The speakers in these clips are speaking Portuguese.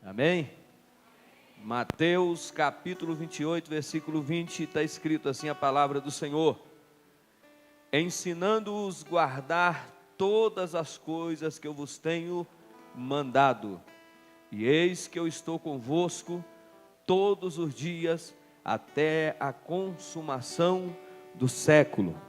Amém? Mateus capítulo 28, versículo 20, está escrito assim a palavra do Senhor: ensinando-os a guardar todas as coisas que eu vos tenho mandado. E eis que eu estou convosco todos os dias, até a consumação do século.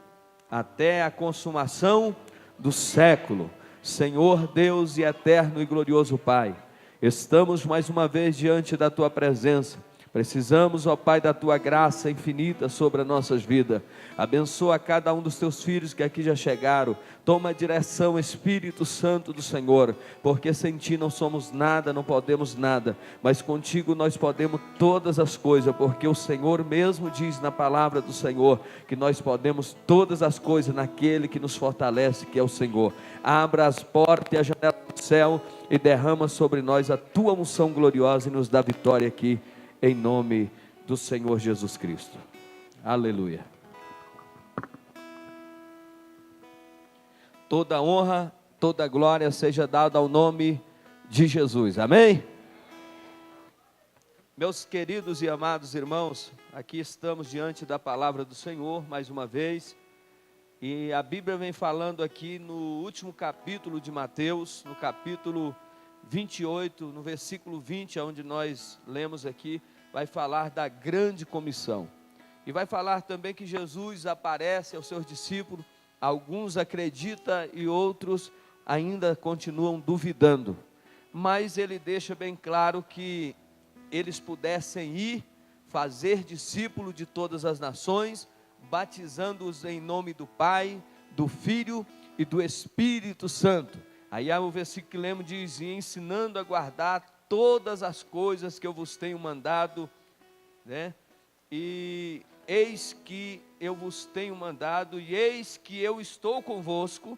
Até a consumação do século. Senhor Deus e eterno e glorioso Pai, estamos mais uma vez diante da Tua presença. Precisamos, ó Pai, da Tua graça infinita sobre as nossas vidas. Abençoa cada um dos Teus filhos que aqui já chegaram. Toma a direção, Espírito Santo do Senhor, porque sem Ti não somos nada, não podemos nada, mas contigo nós podemos todas as coisas, porque o Senhor mesmo diz na palavra do Senhor, que nós podemos todas as coisas naquele que nos fortalece, que é o Senhor. Abra as portas e a janela do céu e derrama sobre nós a Tua unção gloriosa e nos dá vitória aqui, em nome do Senhor Jesus Cristo. Aleluia. Toda honra, toda glória seja dada ao nome de Jesus. Amém? Meus queridos e amados irmãos, aqui estamos diante da palavra do Senhor mais uma vez. E a Bíblia vem falando aqui no último capítulo de Mateus, no capítulo 28, no versículo 20, onde nós lemos aqui, vai falar da grande comissão. E vai falar também que Jesus aparece aos seus discípulos, alguns acreditam e outros ainda continuam duvidando. Mas ele deixa bem claro que eles pudessem ir, fazer discípulo de todas as nações, batizando-os em nome do Pai, do Filho e do Espírito Santo. Aí o versículo que lemos diz: e ensinando a guardar todas as coisas que eu vos tenho mandado, né? E eis que eu vos tenho mandado, e eis que eu estou convosco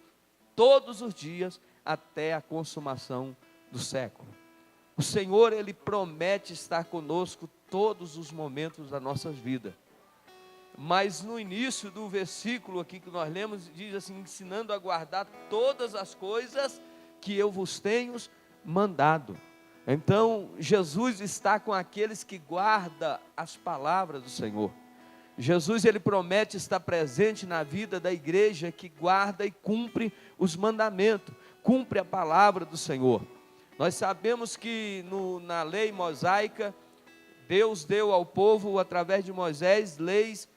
todos os dias, até a consumação do século. O Senhor, Ele promete estar conosco todos os momentos da nossa vida. Mas no início do versículo aqui que nós lemos, diz assim: ensinando a guardar todas as coisas que eu vos tenho mandado. Então Jesus está com aqueles que guardam as palavras do Senhor. Jesus, ele promete estar presente na vida da igreja que guarda e cumpre os mandamentos, cumpre a palavra do Senhor. Nós sabemos que na lei mosaica, Deus deu ao povo, através de Moisés, leis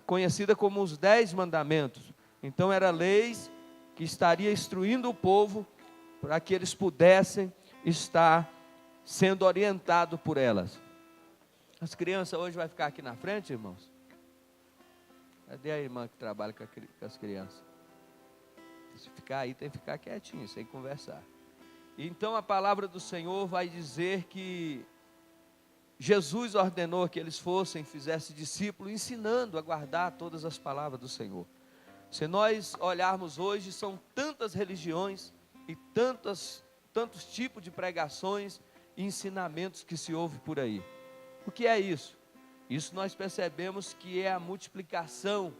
conhecidas como os 10 mandamentos. Então eram leis que estaria instruindo o povo para que eles pudessem estar sendo orientados por elas. As crianças hoje vão ficar aqui na frente, irmãos? Cadê a irmã que trabalha com as crianças? Se ficar aí, tem que ficar quietinho, sem conversar. Então a palavra do Senhor vai dizer que Jesus ordenou que eles fossem, fizessem discípulos, ensinando a guardar todas as palavras do Senhor. Se nós olharmos hoje, são tantas religiões e tantos tipos de pregações e ensinamentos que se ouve por aí. O que é isso? Isso nós percebemos que é a multiplicação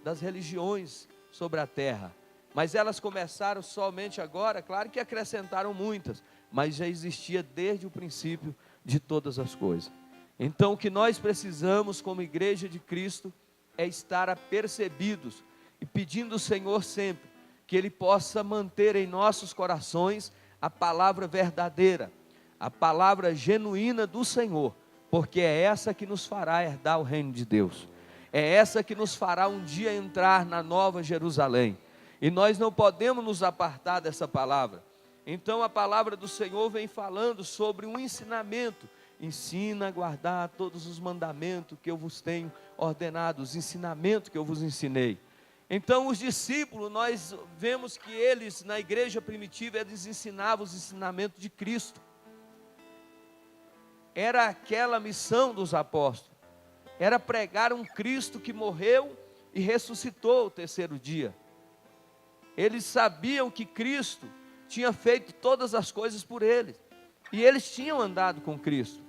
das religiões sobre a terra. Mas elas começaram somente agora, claro que acrescentaram muitas, mas já existia desde o princípio de todas as coisas. Então o que nós precisamos como igreja de Cristo é estar apercebidos e pedindo ao Senhor sempre que Ele possa manter em nossos corações a palavra verdadeira, a palavra genuína do Senhor, porque é essa que nos fará herdar o reino de Deus, é essa que nos fará um dia entrar na nova Jerusalém, e nós não podemos nos apartar dessa palavra. Então a palavra do Senhor vem falando sobre um ensinamento: ensina a guardar todos os mandamentos que eu vos tenho ordenado, os ensinamentos que eu vos ensinei. Então os discípulos, nós vemos que eles, na igreja primitiva, eles ensinavam os ensinamentos de Cristo. Era aquela missão dos apóstolos, era pregar um Cristo que morreu e ressuscitou o terceiro dia. Eles sabiam que Cristo tinha feito todas as coisas por eles, e eles tinham andado com Cristo,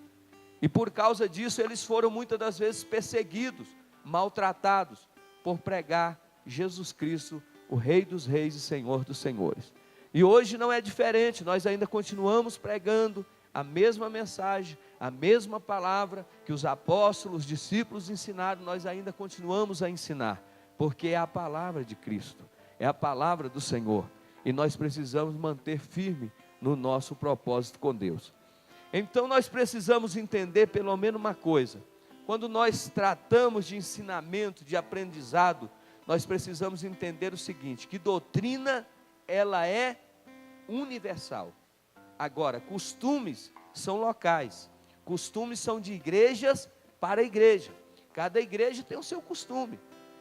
e por causa disso eles foram muitas das vezes perseguidos, maltratados, por pregar Jesus Cristo, o Rei dos Reis e Senhor dos Senhores. E hoje não é diferente, nós ainda continuamos pregando a mesma mensagem, a mesma palavra que os apóstolos, os discípulos ensinaram, nós ainda continuamos a ensinar, porque é a palavra de Cristo, é a palavra do Senhor, e nós precisamos manter firme no nosso propósito com Deus. Então nós precisamos entender pelo menos uma coisa: quando nós tratamos de ensinamento, de aprendizado, nós precisamos entender o seguinte, que doutrina ela é universal. Agora, costumes são locais, costumes são de igrejas para igreja, cada igreja tem o seu costume,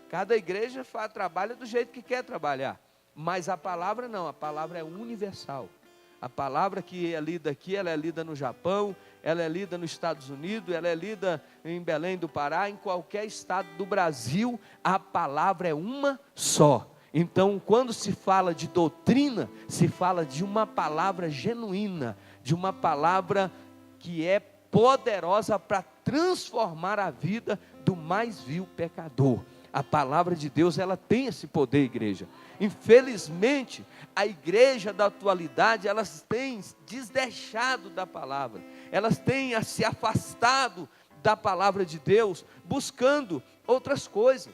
cada igreja trabalha do jeito que quer trabalhar, mas a palavra não, a palavra é universal. A palavra que é lida aqui, ela é lida no Japão, ela é lida nos Estados Unidos, ela é lida em Belém do Pará, em qualquer estado do Brasil, a palavra é uma só. Então, quando se fala de doutrina, se fala de uma palavra genuína, de uma palavra que é poderosa para transformar a vida do mais vil pecador. A palavra de Deus, ela tem esse poder, igreja. Infelizmente, a igreja da atualidade, elas têm desdeixado da palavra, elas têm se afastado da palavra de Deus, buscando outras coisas,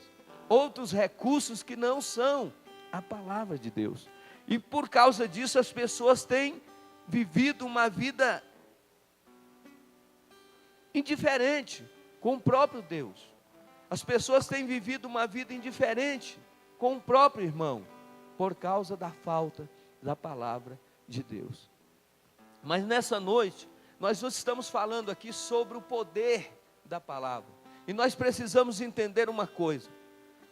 outros recursos que não são a palavra de Deus. E por causa disso, as pessoas têm vivido uma vida indiferente com o próprio Deus. As pessoas têm vivido uma vida indiferente com o próprio irmão, por causa da falta da palavra de Deus. Mas nessa noite, nós estamos falando aqui sobre o poder da palavra. E nós precisamos entender uma coisa: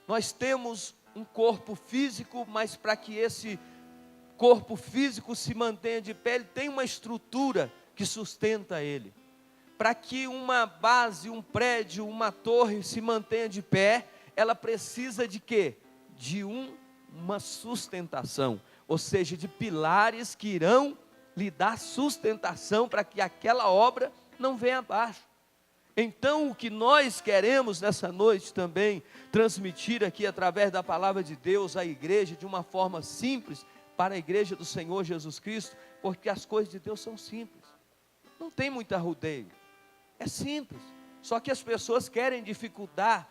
nós temos um corpo físico, mas para que esse corpo físico se mantenha de pé, ele tem uma estrutura que sustenta ele. Para que uma base, um prédio, uma torre se mantenha de pé, ela precisa de quê? De uma sustentação, ou seja, de pilares que irão lhe dar sustentação para que aquela obra não venha abaixo. Então, o que nós queremos nessa noite também transmitir aqui através da palavra de Deus à igreja de uma forma simples, para a igreja do Senhor Jesus Cristo, porque as coisas de Deus são simples, não tem muita rodeio, é simples, só que as pessoas querem dificultar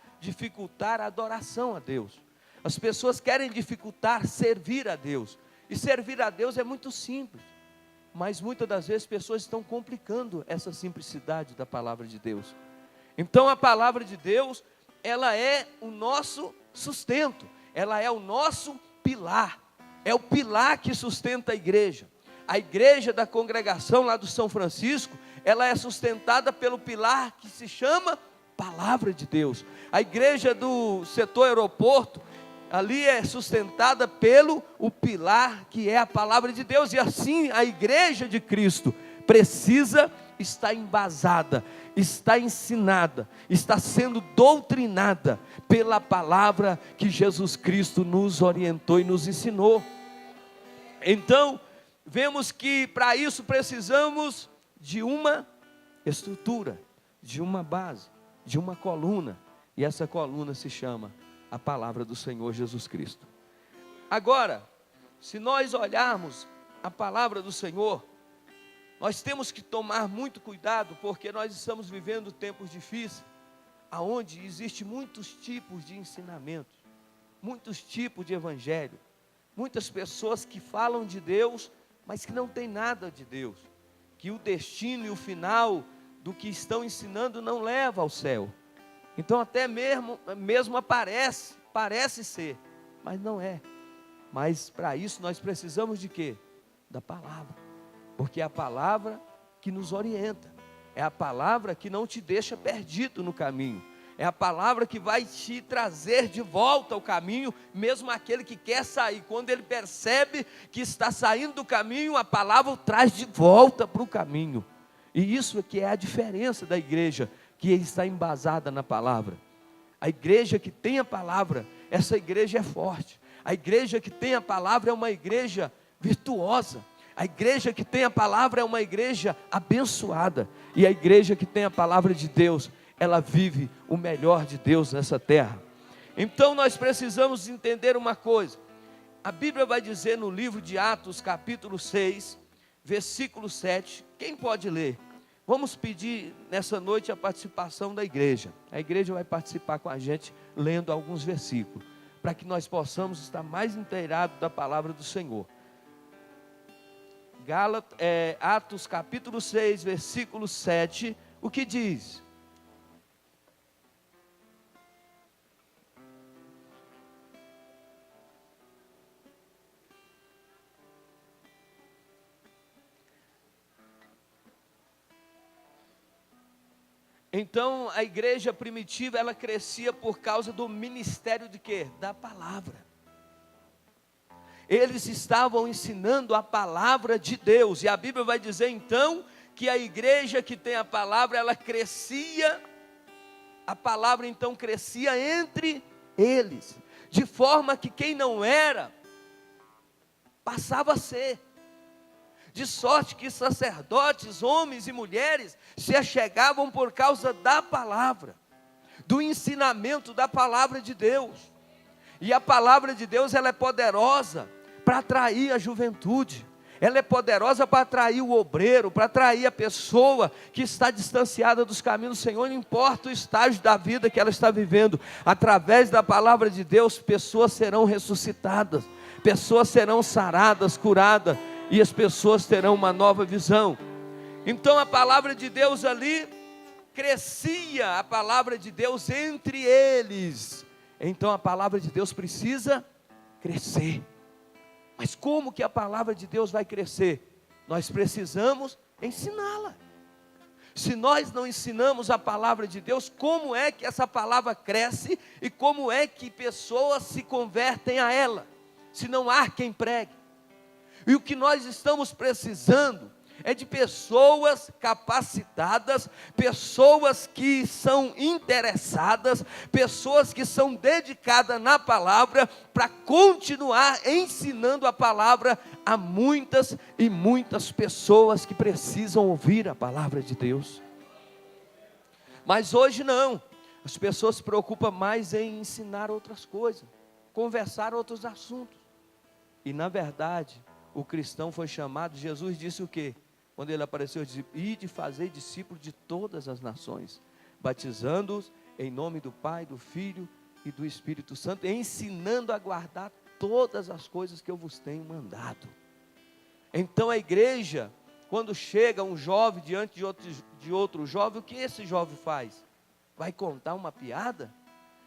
a adoração a Deus, as pessoas querem dificultar servir a Deus, e servir a Deus é muito simples, mas muitas das vezes pessoas estão complicando essa simplicidade da palavra de Deus. Então a palavra de Deus, ela é o nosso sustento, ela é o nosso pilar, é o pilar que sustenta a igreja. A igreja da congregação lá do São Francisco, ela é sustentada pelo pilar que se chama palavra de Deus. A igreja do setor aeroporto, ali é sustentada pelo o pilar que é a palavra de Deus. E assim a igreja de Cristo precisa estar embasada, está ensinada, está sendo doutrinada pela palavra que Jesus Cristo nos orientou e nos ensinou. Então, vemos que para isso precisamos de uma estrutura, de uma base, de uma coluna, e essa coluna se chama a palavra do Senhor Jesus Cristo. Agora, se nós olharmos a palavra do Senhor, nós temos que tomar muito cuidado, porque nós estamos vivendo tempos difíceis, aonde existe muitos tipos de ensinamentos, muitos tipos de evangelho, muitas pessoas que falam de Deus, mas que não tem nada de Deus, que o destino e o final do que estão ensinando não leva ao céu. Então até mesmo parece ser, mas não é. Mas para isso nós precisamos de quê? Da palavra, porque é a palavra que nos orienta, é a palavra que não te deixa perdido no caminho, é a palavra que vai te trazer de volta ao caminho, mesmo aquele que quer sair, quando ele percebe que está saindo do caminho, a palavra o traz de volta para o caminho. E isso é que é a diferença da igreja que está embasada na palavra. A igreja que tem a palavra, essa igreja é forte. A igreja que tem a palavra é uma igreja virtuosa. A igreja que tem a palavra é uma igreja abençoada. E a igreja que tem a palavra de Deus, ela vive o melhor de Deus nessa terra. Então nós precisamos entender uma coisa. A Bíblia vai dizer no livro de Atos, capítulo 6, versículo 7. Quem pode ler? Vamos pedir nessa noite a participação da igreja. A igreja vai participar com a gente lendo alguns versículos, para que nós possamos estar mais inteirados da palavra do Senhor. Atos capítulo 6, versículo 7, o que diz? Então a igreja primitiva, ela crescia por causa do ministério de quê? Da palavra. Eles estavam ensinando a palavra de Deus, e a Bíblia vai dizer então, que a igreja que tem a palavra, ela crescia, a palavra então crescia entre eles, de forma que quem não era, passava a ser. De sorte que sacerdotes, homens e mulheres, se achegavam por causa da palavra, do ensinamento da palavra de Deus. E a palavra de Deus, ela é poderosa para atrair a juventude. Ela é poderosa para atrair o obreiro, para atrair a pessoa que está distanciada dos caminhos do Senhor, não importa o estágio da vida que ela está vivendo. Através da palavra de Deus, pessoas serão ressuscitadas, pessoas serão saradas, curadas, e as pessoas terão uma nova visão. Então a palavra de Deus ali crescia, a palavra de Deus entre eles. Então a palavra de Deus precisa crescer. Mas como que a palavra de Deus vai crescer? Nós precisamos ensiná-la. Se nós não ensinamos a palavra de Deus, como é que essa palavra cresce e como é que pessoas se convertem a ela, se não há quem pregue? E o que nós estamos precisando é de pessoas capacitadas, pessoas que são interessadas, pessoas que são dedicadas na palavra, para continuar ensinando a palavra a muitas e muitas pessoas que precisam ouvir a palavra de Deus. Mas hoje não, as pessoas se preocupam mais em ensinar outras coisas, conversar outros assuntos. E na verdade, o cristão foi chamado, Jesus disse o quê? Quando ele apareceu, disse: ide fazer discípulos de todas as nações, batizando-os em nome do Pai, do Filho e do Espírito Santo, ensinando a guardar todas as coisas que eu vos tenho mandado. Então a igreja, quando chega um jovem diante de outro jovem, o que esse jovem faz? Vai contar uma piada?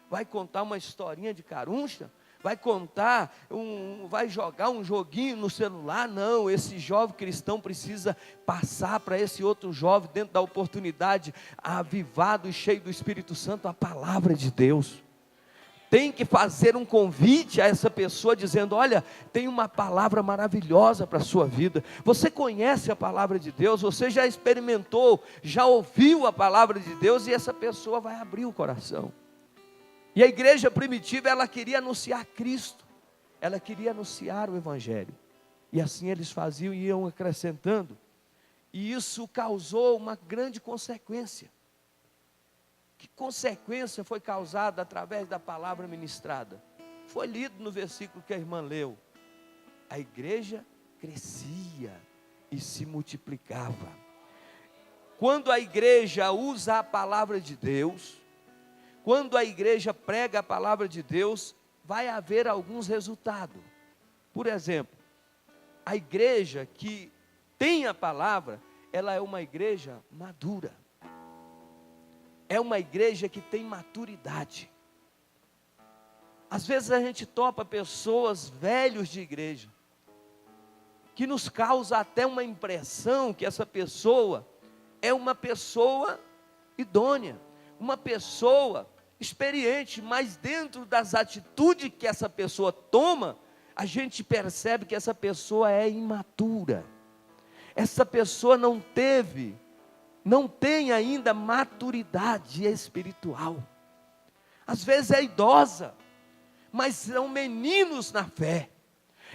Vai contar uma historinha de caruncha? Vai jogar um joguinho no celular? Não, esse jovem cristão precisa passar para esse outro jovem, dentro da oportunidade, avivado e cheio do Espírito Santo, a palavra de Deus. Tem que fazer um convite a essa pessoa, dizendo: olha, tem uma palavra maravilhosa para a sua vida. Você conhece a palavra de Deus, você já experimentou, já ouviu a palavra de Deus, e essa pessoa vai abrir o coração. E a igreja primitiva, ela queria anunciar Cristo, ela queria anunciar o Evangelho, e assim eles faziam e iam acrescentando, e isso causou uma grande consequência. Que consequência foi causada através da palavra ministrada? Foi lido no versículo que a irmã leu. A igreja crescia e se multiplicava. Quando a igreja usa a palavra de Deus, quando a igreja prega a palavra de Deus, vai haver alguns resultados. Por exemplo, a igreja que tem a palavra, ela é uma igreja madura. É uma igreja que tem maturidade. Às vezes a gente topa pessoas velhos de igreja, que nos causa até uma impressão que essa pessoa é uma pessoa idônea, uma pessoa experiente, mas dentro das atitudes que essa pessoa toma, a gente percebe que essa pessoa é imatura. Essa pessoa não tem ainda maturidade espiritual. Às vezes é idosa, mas são meninos na fé.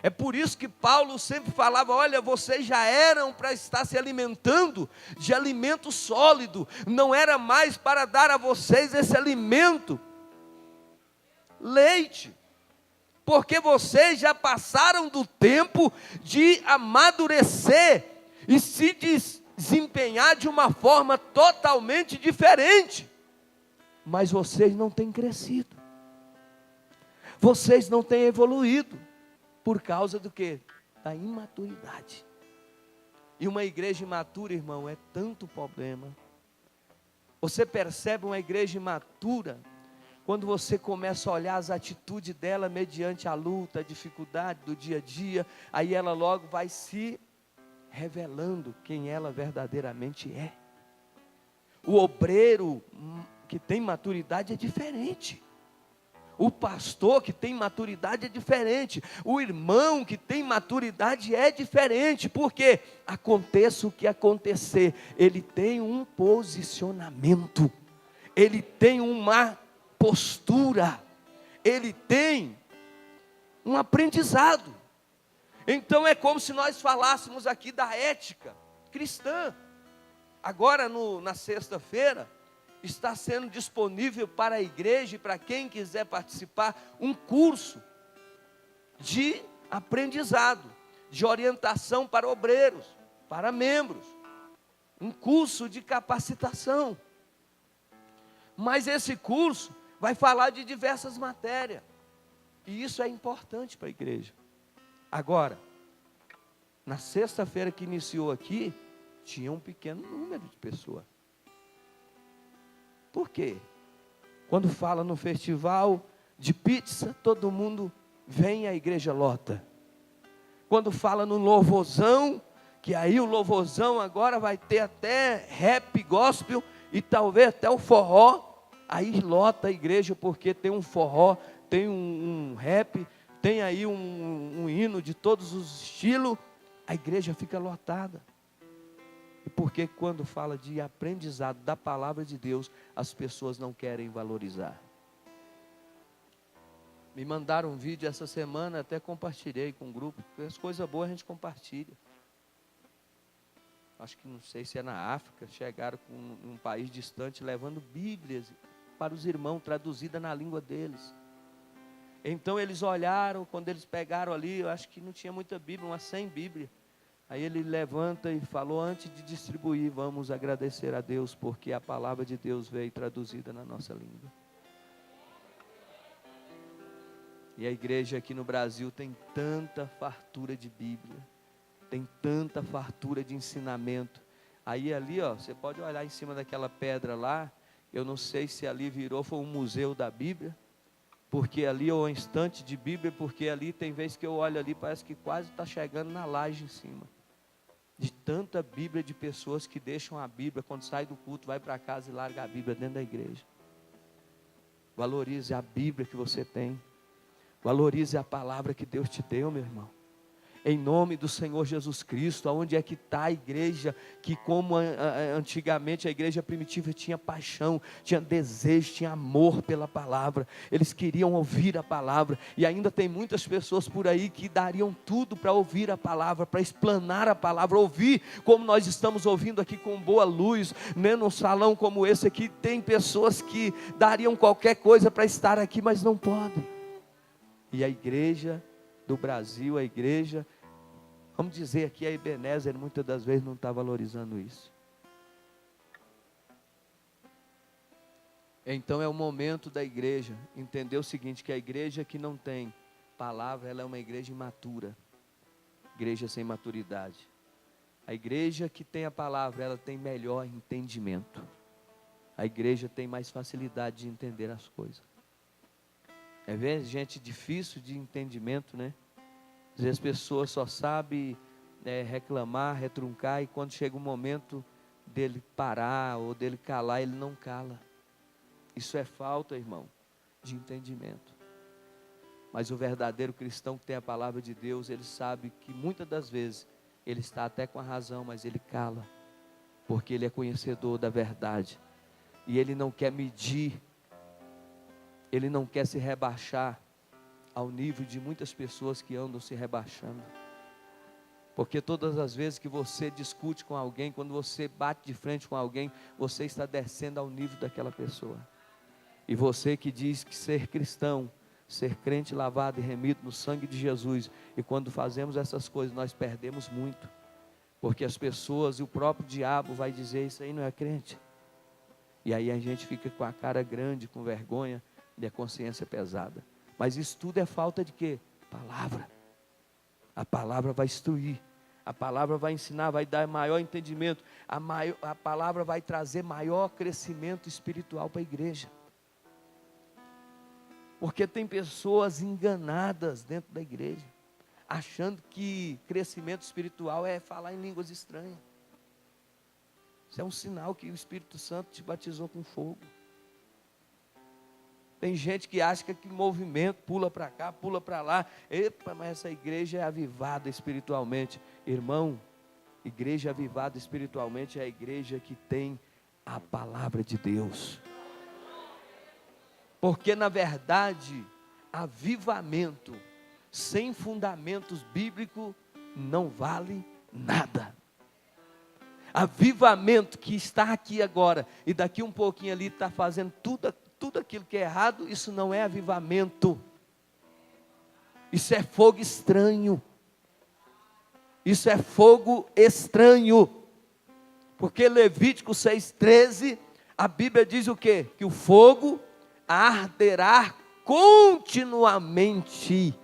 É por isso que Paulo sempre falava: olha, vocês já eram para estar se alimentando de alimento sólido, não era mais para dar a vocês esse alimento, leite, porque vocês já passaram do tempo de amadurecer, e se desempenhar de uma forma totalmente diferente. Mas vocês não têm crescido. Vocês não têm evoluído. Por causa do quê? Da imaturidade. E uma igreja imatura, irmão, é tanto problema. Você percebe uma igreja imatura quando você começa a olhar as atitudes dela mediante a luta, a dificuldade do dia a dia. Aí ela logo vai se revelando quem ela verdadeiramente é. O obreiro que tem maturidade é diferente. O pastor que tem maturidade é diferente. O irmão que tem maturidade é diferente. Porque aconteça o que acontecer, ele tem um posicionamento, ele tem uma postura, ele tem um aprendizado. Então é como se nós falássemos aqui da ética cristã. Agora na sexta-feira está sendo disponível para a igreja e para quem quiser participar um curso de aprendizado, de orientação para obreiros, para membros, um curso de capacitação. Mas esse curso vai falar de diversas matérias, e isso é importante para a igreja. Agora, na sexta-feira que iniciou aqui, tinha um pequeno número de pessoas. Por quê? Quando fala no festival de pizza, todo mundo vem e a igreja lota. Quando fala no louvorzão, que aí o louvorzão agora vai ter até rap, gospel e talvez até o forró, aí lota a igreja porque tem um forró, tem um rap, tem aí um hino de todos os estilos, a igreja fica lotada. E porque quando fala de aprendizado da palavra de Deus, as pessoas não querem valorizar. Me mandaram um vídeo essa semana, até compartilhei com o grupo, porque as coisas boas a gente compartilha. Acho que não sei se é na África, chegaram com um país distante, levando Bíblias para os irmãos, traduzida na língua deles. Então eles olharam, quando eles pegaram ali, eu acho que não tinha muita Bíblia, umas 100 Bíblias. Aí ele levanta e falou, antes de distribuir, vamos agradecer a Deus, porque a palavra de Deus veio traduzida na nossa língua. E a igreja aqui no Brasil tem tanta fartura de Bíblia, tem tanta fartura de ensinamento. Aí ali, ó, você pode olhar em cima daquela pedra lá, eu não sei se ali foi um museu da Bíblia, porque ali é um instante de Bíblia, porque ali tem vezes que eu olho ali, parece que quase está chegando na laje em cima. De tanta Bíblia, de pessoas que deixam a Bíblia, quando sai do culto, vai para casa e larga a Bíblia dentro da igreja. Valorize a Bíblia que você tem. Valorize a palavra que Deus te deu, meu irmão. Em nome do Senhor Jesus Cristo, aonde é que está a igreja, que como antigamente a igreja primitiva tinha paixão, tinha desejo, tinha amor pela palavra, eles queriam ouvir a palavra, e ainda tem muitas pessoas por aí que dariam tudo para ouvir a palavra, para explanar a palavra, ouvir como nós estamos ouvindo aqui com boa luz, né, num salão como esse aqui, tem pessoas que dariam qualquer coisa para estar aqui, mas não podem. E a igreja do Brasil, a igreja, vamos dizer aqui, a Ebenezer, muitas das vezes não está valorizando isso. Então é o momento da igreja entender o seguinte, que a igreja que não tem palavra, ela é uma igreja imatura, igreja sem maturidade. A igreja que tem a palavra, ela tem melhor entendimento. A igreja tem mais facilidade de entender as coisas. É vezes gente difícil de entendimento, né? Às vezes as pessoas só sabem reclamar, retruncar, e quando chega o momento dele parar ou dele calar, ele não cala. Isso é falta, irmão, de entendimento. Mas o verdadeiro cristão que tem a palavra de Deus, ele sabe que muitas das vezes ele está até com a razão, mas ele cala, porque ele é conhecedor da verdade, e ele não quer medir, ele não quer se rebaixar ao nível de muitas pessoas que andam se rebaixando. Porque todas as vezes que você discute com alguém, quando você bate de frente com alguém, você está descendo ao nível daquela pessoa. E você que diz que ser cristão, ser crente lavado e remido no sangue de Jesus, e quando fazemos essas coisas nós perdemos muito. Porque as pessoas e o próprio diabo vai dizer: isso aí não é crente. E aí a gente fica com a cara grande, com vergonha e a consciência pesada. Mas isso tudo é falta de quê? Palavra. A palavra vai instruir, a palavra vai ensinar, vai dar maior entendimento, a palavra vai trazer maior crescimento espiritual para a igreja. Porque tem pessoas enganadas dentro da igreja, achando que crescimento espiritual é falar em línguas estranhas. Isso é um sinal que o Espírito Santo te batizou com fogo. Tem gente que acha que movimento, pula para cá, pula para lá. Epa, mas essa igreja é avivada espiritualmente. Irmão, igreja avivada espiritualmente é a igreja que tem a palavra de Deus. Porque na verdade, avivamento sem fundamentos bíblicos não vale nada. Avivamento que está aqui agora e daqui um pouquinho ali está fazendo tudo aquilo que é errado, isso não é avivamento. Isso é fogo estranho. Isso é fogo estranho. Porque Levítico 6,13, a Bíblia diz o quê? Que o fogo arderá continuamente.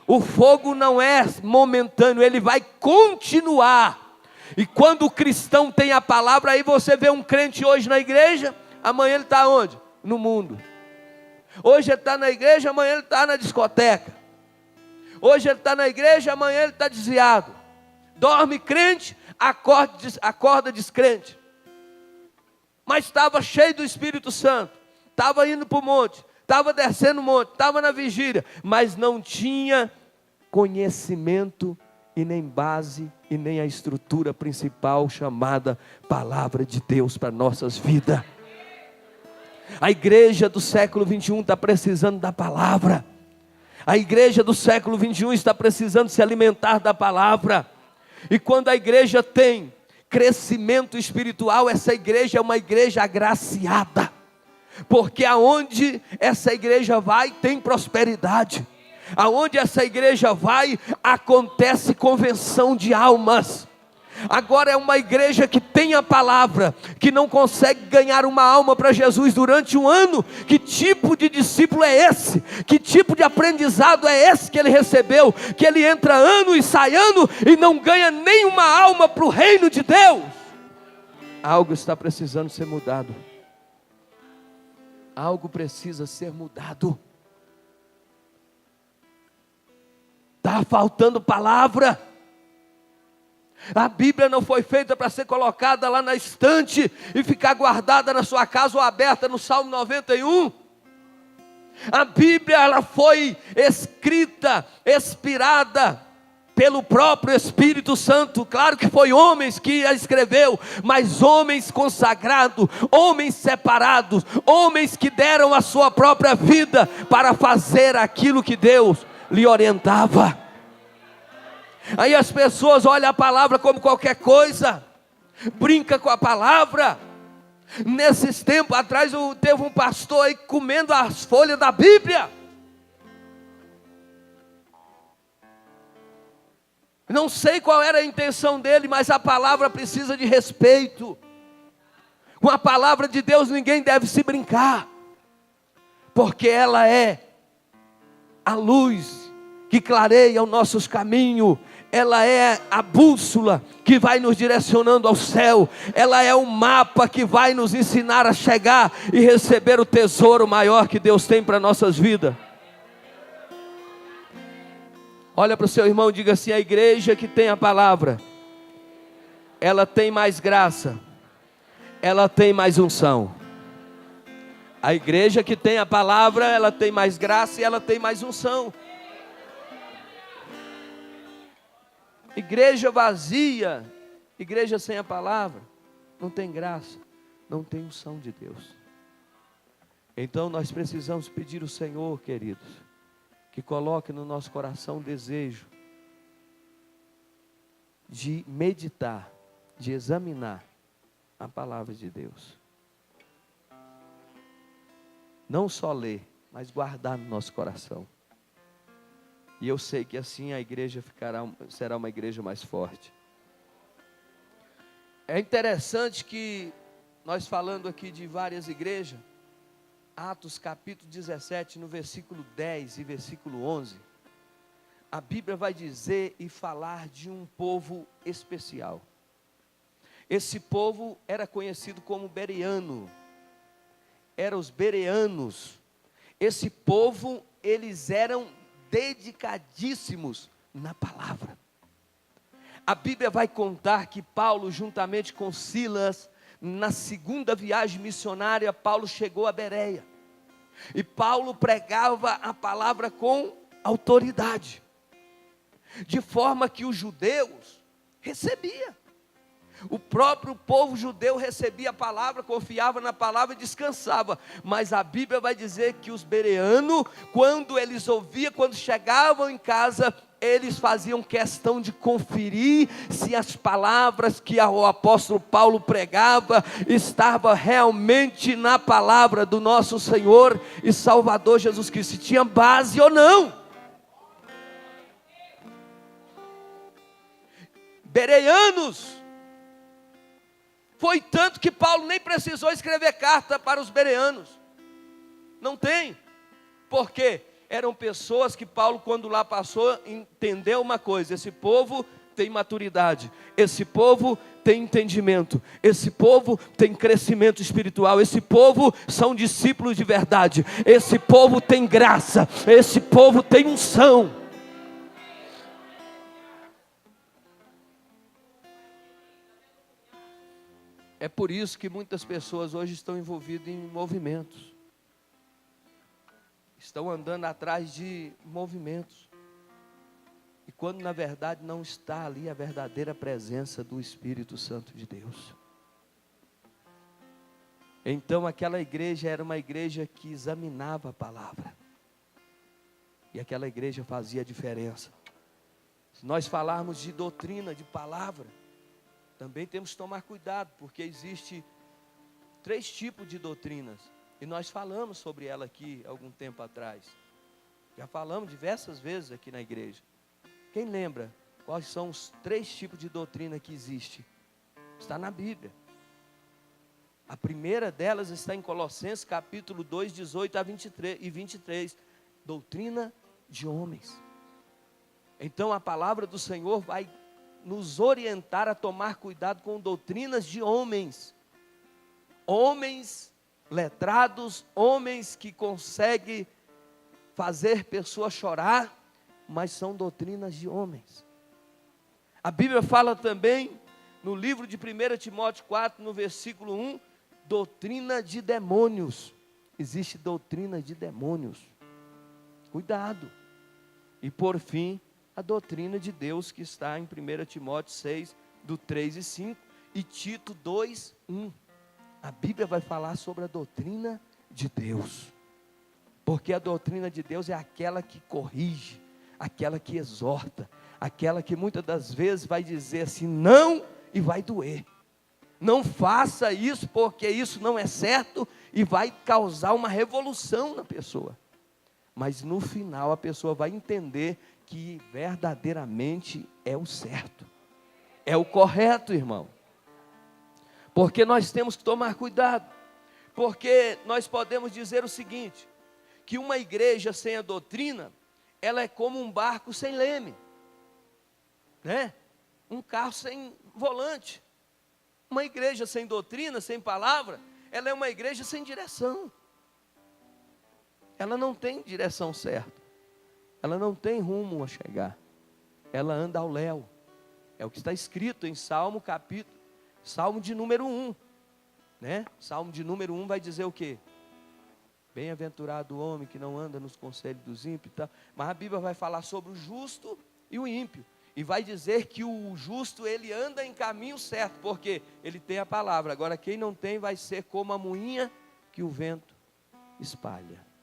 O fogo não é momentâneo, ele vai continuar. E quando o cristão tem a palavra, aí você vê um crente hoje na igreja, amanhã ele está onde? No mundo. Hoje ele está na igreja, amanhã ele está na discoteca. Hoje ele está na igreja, amanhã ele está desviado. Dorme crente, acorda descrente. Mas estava cheio do Espírito Santo, estava indo para o monte, estava descendo o monte, estava na vigília, mas não tinha conhecimento e nem base e nem a estrutura principal chamada palavra de Deus para nossas vidas. A igreja do século 21 está precisando da palavra. A igreja do século 21 está precisando se alimentar da palavra. E quando a igreja tem crescimento espiritual, essa igreja é uma igreja agraciada. Porque aonde essa igreja vai, tem prosperidade. Aonde essa igreja vai, acontece convenção de almas. Agora é uma igreja que tem a palavra, que não consegue ganhar uma alma para Jesus durante um ano. Que tipo de discípulo é esse? Que tipo de aprendizado é esse que ele recebeu? Que ele entra ano e sai ano e não ganha nenhuma alma para o reino de Deus. Algo está precisando ser mudado. Algo precisa ser mudado. Está faltando palavra. A Bíblia não foi feita para ser colocada lá na estante e ficar guardada na sua casa ou aberta no Salmo 91. A Bíblia ela foi escrita, inspirada pelo próprio Espírito Santo. Claro que foi homens que a escreveu, mas homens consagrados, homens separados, homens que deram a sua própria vida para fazer aquilo que Deus lhe orientava. Aí as pessoas olham a palavra como qualquer coisa, brinca com a palavra. Nesses tempos atrás teve um pastor aí comendo as folhas da Bíblia. Não sei qual era a intenção dele, mas a palavra precisa de respeito. Com a palavra de Deus ninguém deve se brincar, porque ela é a luz que clareia os nossos caminhos. Ela é a bússola que vai nos direcionando ao céu. Ela é o mapa que vai nos ensinar a chegar e receber o tesouro maior que Deus tem para nossas vidas. Olha para o seu irmão e diga assim: a igreja que tem a palavra, ela tem mais graça, ela tem mais unção. A igreja que tem a palavra, ela tem mais graça e ela tem mais unção. Igreja vazia, igreja sem a palavra, não tem graça, não tem unção de Deus. Então nós precisamos pedir ao Senhor, queridos, que coloque no nosso coração o desejo de meditar, de examinar a palavra de Deus. Não só ler, mas guardar no nosso coração. E eu sei que assim a igreja será uma igreja mais forte. É interessante que nós falando aqui de várias igrejas, Atos capítulo 17, no versículo 10 e versículo 11, a Bíblia vai dizer e falar de um povo especial. Esse povo era conhecido como bereano, eram os bereanos. Esse povo, eles eram dedicadíssimos na palavra. A Bíblia vai contar que Paulo, juntamente com Silas, na segunda viagem missionária, Paulo chegou a Bereia. E Paulo pregava a palavra com autoridade, de forma que os judeus recebiam. O próprio povo judeu recebia a palavra, confiava na palavra e descansava. Mas a Bíblia vai dizer que os bereanos, quando eles ouviam, quando chegavam em casa, eles faziam questão de conferir se as palavras que o apóstolo Paulo pregava estavam realmente na palavra do nosso Senhor e Salvador Jesus Cristo, se tinha base ou não. Bereanos. Foi tanto que Paulo nem precisou escrever carta para os bereanos. Não tem. Por quê? Eram pessoas que Paulo, quando lá passou, entendeu uma coisa: esse povo tem maturidade, esse povo tem entendimento, esse povo tem crescimento espiritual, esse povo são discípulos de verdade, esse povo tem graça, esse povo tem unção. É por isso que muitas pessoas hoje estão envolvidas em movimentos, estão andando atrás de movimentos, e quando na verdade não está ali a verdadeira presença do Espírito Santo de Deus. Então aquela igreja era uma igreja que examinava a palavra, e aquela igreja fazia a diferença. Se nós falarmos de doutrina, de palavra, também temos que tomar cuidado, porque existe 3 tipos de doutrinas, e nós falamos sobre ela aqui algum tempo atrás. Já falamos diversas vezes aqui na igreja. Quem lembra quais são os 3 tipos de doutrina que existe? Está na Bíblia. A primeira delas está em Colossenses capítulo 2, 18 a 23, doutrina de homens. Então a palavra do Senhor vai nos orientar a tomar cuidado com doutrinas de homens. Homens letrados, homens que conseguem fazer pessoas chorar, mas são doutrinas de homens. A Bíblia fala também, no livro de 1 Timóteo 4, no versículo 1, doutrina de demônios. Existe doutrina de demônios. Cuidado. E por fim, a doutrina de Deus, que está em 1 Timóteo 6, do 3 e 5, e Tito 2, 1. A Bíblia vai falar sobre a doutrina de Deus, porque a doutrina de Deus é aquela que corrige, aquela que exorta, aquela que muitas das vezes vai dizer assim, não, e vai doer. Não faça isso, porque isso não é certo, e vai causar uma revolução na pessoa. Mas no final a pessoa vai entender que verdadeiramente é o certo, é o correto, irmão. Porque nós temos que tomar cuidado, porque nós podemos dizer o seguinte, que uma igreja sem a doutrina, ela é como um barco sem leme, né? Um carro sem volante. Uma igreja sem doutrina, sem palavra, ela é uma igreja sem direção. Ela não tem direção certa, ela não tem rumo a chegar, ela anda ao léu. É o que está escrito em Salmo de número 1, né? Salmo de número 1 vai dizer o quê? Bem-aventurado o homem que não anda nos conselhos dos ímpios, tá? Mas a Bíblia vai falar sobre o justo e o ímpio, e vai dizer que o justo, ele anda em caminho certo, porque ele tem a palavra. Agora quem não tem vai ser como a moinha que o vento espalha.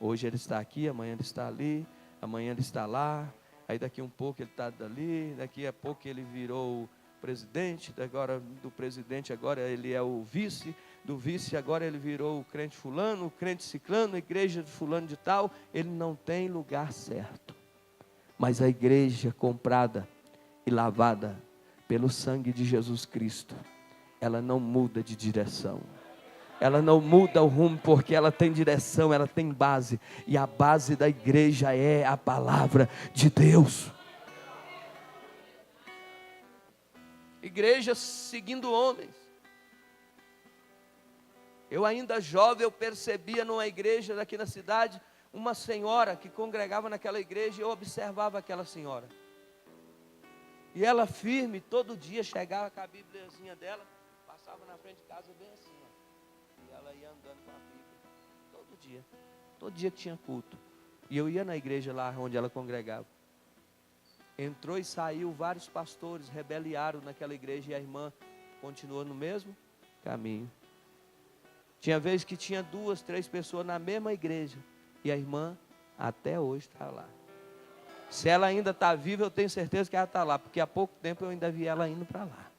Hoje ele está aqui, amanhã ele está ali, amanhã ele está lá, aí daqui um pouco ele está dali, daqui a pouco ele virou o presidente, agora do presidente agora ele é o vice, do vice agora ele virou o crente fulano, o crente ciclano, a igreja de fulano de tal. Ele não tem lugar certo. Mas a igreja comprada e lavada pelo sangue de Jesus Cristo, ela não muda de direção. Ela não muda o rumo, porque ela tem direção, ela tem base. E a base da igreja é a palavra de Deus. Igreja seguindo homens. Eu ainda jovem, eu percebia numa igreja daqui na cidade, uma senhora que congregava naquela igreja, e eu observava aquela senhora. E ela firme, todo dia chegava com a Bíbliazinha dela, passava na frente de casa bem assim, ó. E ela ia andando com a Bíblia, todo dia que tinha culto. E eu ia na igreja lá onde ela congregava. Entrou e saiu vários pastores, rebeliaram naquela igreja, e a irmã continuou no mesmo caminho. Tinha vezes que tinha 2, 3 pessoas na mesma igreja, e a irmã até hoje está lá. Se ela ainda está viva, eu tenho certeza que ela está lá, porque há pouco tempo eu ainda vi ela indo para lá.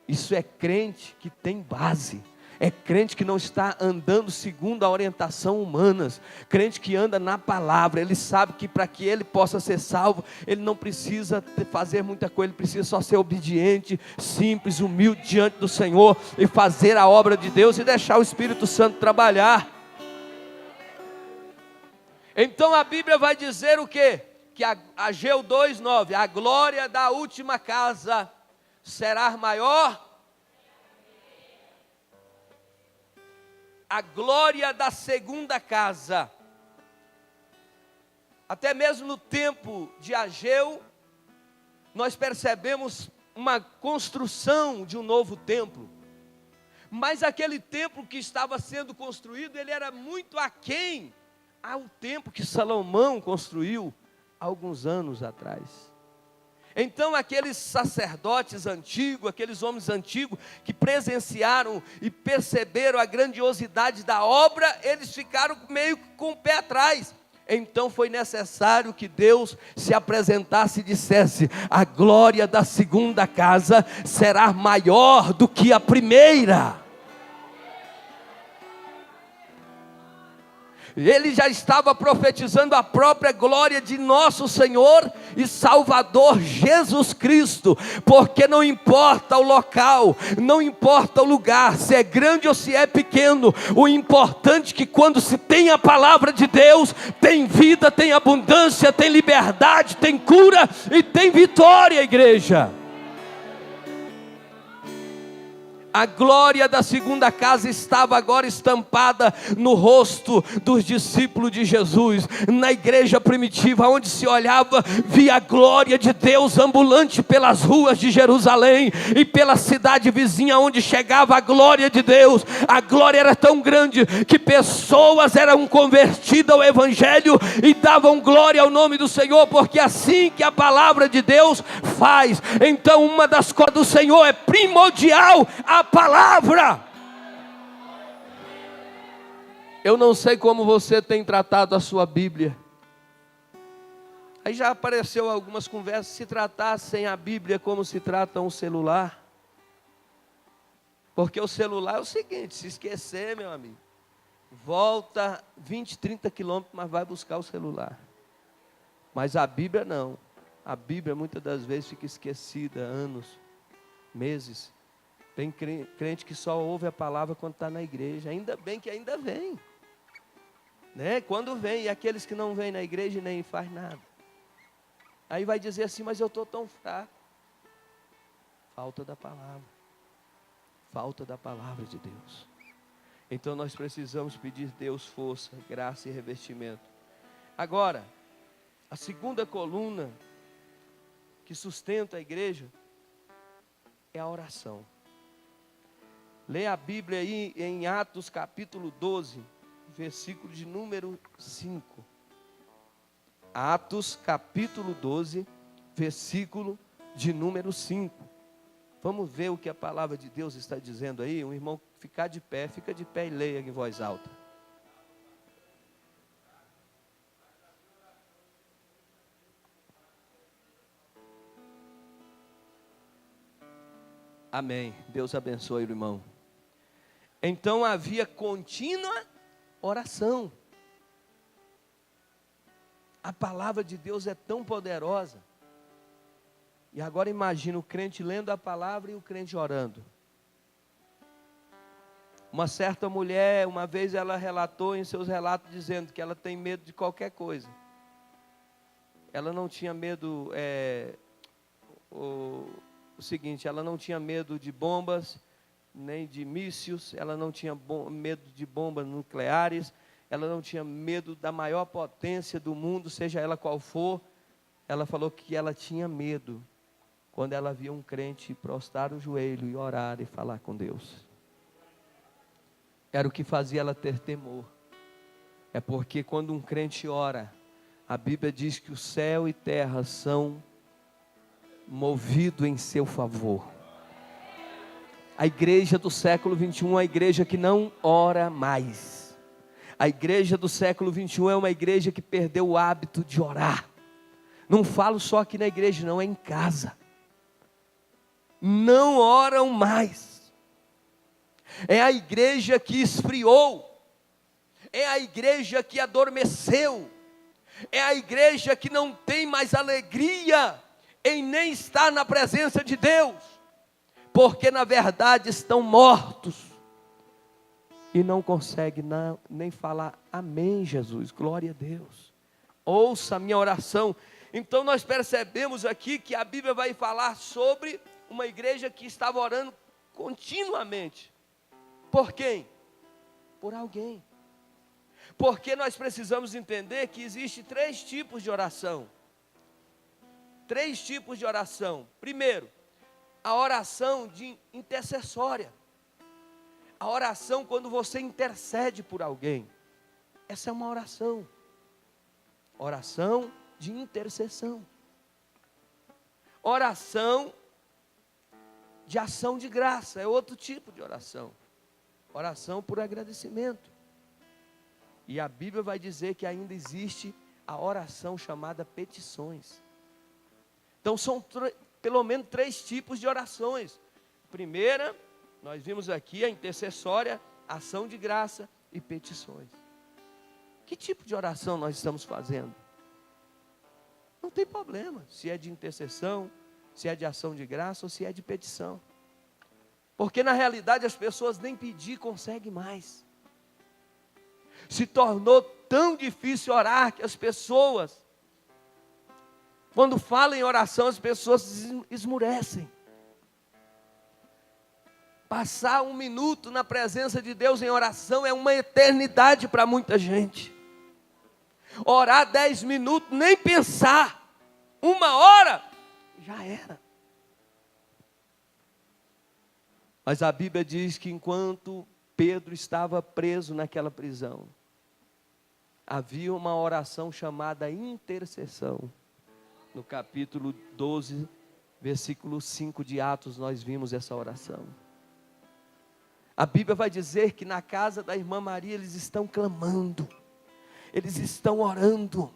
Isso é crente que tem base. É crente que não está andando segundo a orientação humanas. Crente que anda na palavra. Ele sabe que para que ele possa ser salvo, ele não precisa fazer muita coisa. Ele precisa só ser obediente, simples, humilde diante do Senhor, e fazer a obra de Deus e deixar o Espírito Santo trabalhar. Então a Bíblia vai dizer o quê? Que Ageu 2:9, a glória da última casa será maior. A glória da segunda casa. Até mesmo no tempo de Ageu, nós percebemos uma construção de um novo templo. Mas aquele templo que estava sendo construído, ele era muito aquém ao tempo que Salomão construiu alguns anos atrás. Então aqueles sacerdotes antigos, aqueles homens antigos que presenciaram e perceberam a grandiosidade da obra, eles ficaram meio com o pé atrás. Então foi necessário que Deus se apresentasse e dissesse: a glória da segunda casa será maior do que a primeira. Ele já estava profetizando a própria glória de nosso Senhor e Salvador Jesus Cristo, porque não importa o local, não importa o lugar, se é grande ou se é pequeno, o importante é que quando se tem a palavra de Deus, tem vida, tem abundância, tem liberdade, tem cura e tem vitória, igreja. A glória da segunda casa estava agora estampada no rosto dos discípulos de Jesus. Na igreja primitiva, onde se olhava, via a glória de Deus ambulante pelas ruas de Jerusalém e pela cidade vizinha, onde chegava a glória de Deus. A glória era tão grande que pessoas eram convertidas ao Evangelho e davam glória ao nome do Senhor, porque assim que a palavra de Deus faz. Então uma das coisas do Senhor é primordial, a palavra. Eu não sei como você tem tratado a sua Bíblia. Aí já apareceu algumas conversas, se tratassem a Bíblia como se trata um celular. Porque o celular é o seguinte: se esquecer, meu amigo, volta 20, 30 quilômetros, mas vai buscar o celular. Mas a Bíblia não. A Bíblia muitas das vezes fica esquecida, anos, meses. Tem crente que só ouve a palavra quando está na igreja. Ainda bem que ainda vem, né? Quando vem, e aqueles que não vêm na igreja nem faz nada. Aí vai dizer assim: mas eu estou tão fraco. Falta da palavra. Falta da palavra de Deus. Então nós precisamos pedir a Deus força, graça e revestimento. Agora, a segunda coluna que sustenta a igreja é a oração. Leia a Bíblia aí em Atos capítulo 12, versículo de número 5. Atos capítulo 12, versículo de número 5. Vamos ver o que a palavra de Deus está dizendo aí. Um irmão fica de pé e leia em voz alta. Amém. Deus abençoe o irmão. Então havia contínua oração. A palavra de Deus é tão poderosa. E agora imagina o crente lendo a palavra e o crente orando. Uma certa mulher, uma vez ela relatou em seus relatos dizendo que ela tem medo de qualquer coisa. Ela não tinha medo, o seguinte, ela não tinha medo de bombas, nem de mísseis, ela não tinha medo de bombas nucleares, ela não tinha medo da maior potência do mundo, seja ela qual for. Ela falou que ela tinha medo quando ela via um crente prostrar o joelho e orar e falar com Deus. Era o que fazia ela ter temor. É porque quando um crente ora, a Bíblia diz que o céu e terra são movidos em seu favor. A igreja do século 21 é uma igreja que não ora mais. A igreja do século 21 é uma igreja que perdeu o hábito de orar. Não falo só aqui na igreja, não, é em casa. Não oram mais. É a igreja que esfriou. É a igreja que adormeceu. É a igreja que não tem mais alegria em nem estar na presença de Deus. Porque na verdade estão mortos. E não conseguem nem falar amém, Jesus, glória a Deus. Ouça a minha oração. Então nós percebemos aqui que a Bíblia vai falar sobre uma igreja que estava orando continuamente. Por quem? Por alguém. Porque nós precisamos entender que existe 3 tipos de oração. 3 tipos de oração. Primeiro, a oração intercessória. A oração quando você intercede por alguém. Essa é uma oração. Oração de intercessão. Oração de ação de graça. É outro tipo de oração. Oração por agradecimento. E a Bíblia vai dizer que ainda existe a oração chamada petições. Então são pelo menos 3 tipos de orações. Primeira, nós vimos aqui a intercessória, ação de graça e petições. Que tipo de oração nós estamos fazendo? Não tem problema se é de intercessão, se é de ação de graça ou se é de petição. Porque na realidade as pessoas nem pedir conseguem mais. Se tornou tão difícil orar que as pessoas, quando falam em oração, as pessoas esmurecem. Passar 1 minuto na presença de Deus em oração é uma eternidade para muita gente. Orar 10 minutos, nem pensar, 1 hora, já era. Mas a Bíblia diz que enquanto Pedro estava preso naquela prisão, havia uma oração chamada intercessão. No capítulo 12, versículo 5 de Atos, nós vimos essa oração. A Bíblia vai dizer que na casa da irmã Maria eles estão clamando, eles estão orando,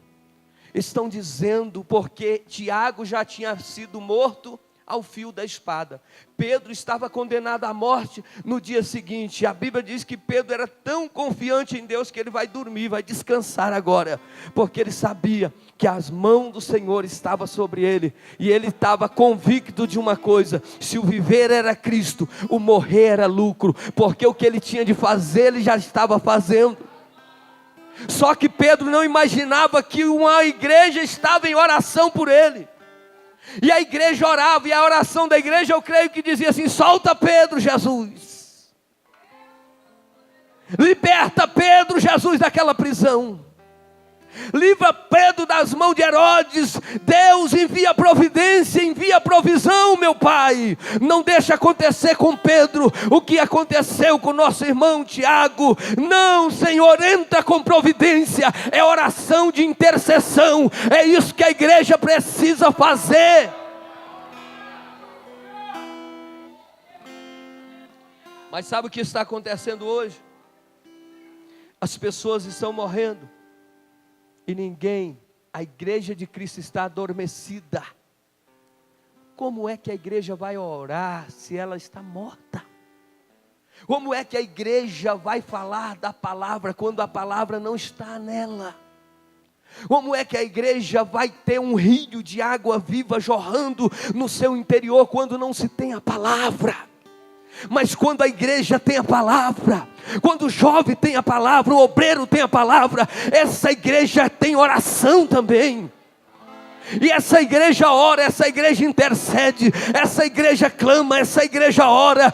estão dizendo, porque Tiago já tinha sido morto ao fio da espada. Pedro estava condenado à morte no dia seguinte. A Bíblia diz que Pedro era tão confiante em Deus que ele vai dormir, vai descansar agora, porque ele sabia que as mãos do Senhor estavam sobre ele, e ele estava convicto de uma coisa: se o viver era Cristo, o morrer era lucro, porque o que ele tinha de fazer, ele já estava fazendo. Só que Pedro não imaginava que uma igreja estava em oração por ele. E a igreja orava, e a oração da igreja, eu creio que dizia assim: solta Pedro, Jesus. Liberta Pedro, Jesus, daquela prisão. Livra Pedro das mãos de Herodes. Deus, envia providência, envia provisão, meu Pai. Não deixa acontecer com Pedro o que aconteceu com nosso irmão Tiago. Não, Senhor, entra com providência. É oração de intercessão. É isso que a igreja precisa fazer. Mas sabe o que está acontecendo hoje? As pessoas estão morrendo e ninguém, a igreja de Cristo está adormecida. Como é que a igreja vai orar se ela está morta? Como é que a igreja vai falar da palavra quando a palavra não está nela? Como é que a igreja vai ter um rio de água viva jorrando no seu interior quando não se tem a palavra? Mas quando a igreja tem a palavra, quando o jovem tem a palavra, o obreiro tem a palavra, essa igreja tem oração também. E essa igreja ora, essa igreja intercede, essa igreja clama, essa igreja ora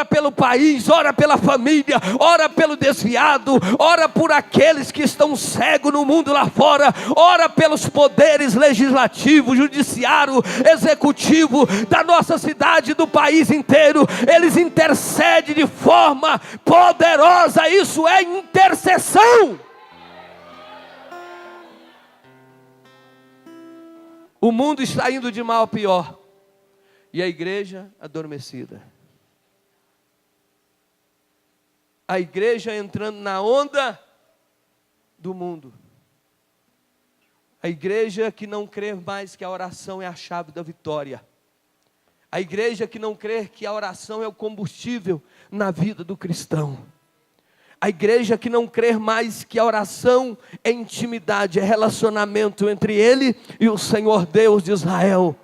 pelo país, ora pela família, ora pelo desviado, ora por aqueles que estão cegos no mundo lá fora, ora pelos poderes legislativo, judiciário, executivo da nossa cidade, do país inteiro. Eles intercedem de forma poderosa, isso é intercessão. O mundo está indo de mal a pior, e a igreja adormecida. A igreja entrando na onda do mundo. A igreja que não crê mais que a oração é a chave da vitória. A igreja que não crê que a oração é o combustível na vida do cristão. A igreja que não crê mais que a oração é intimidade, é relacionamento entre ele e o Senhor Deus de Israel.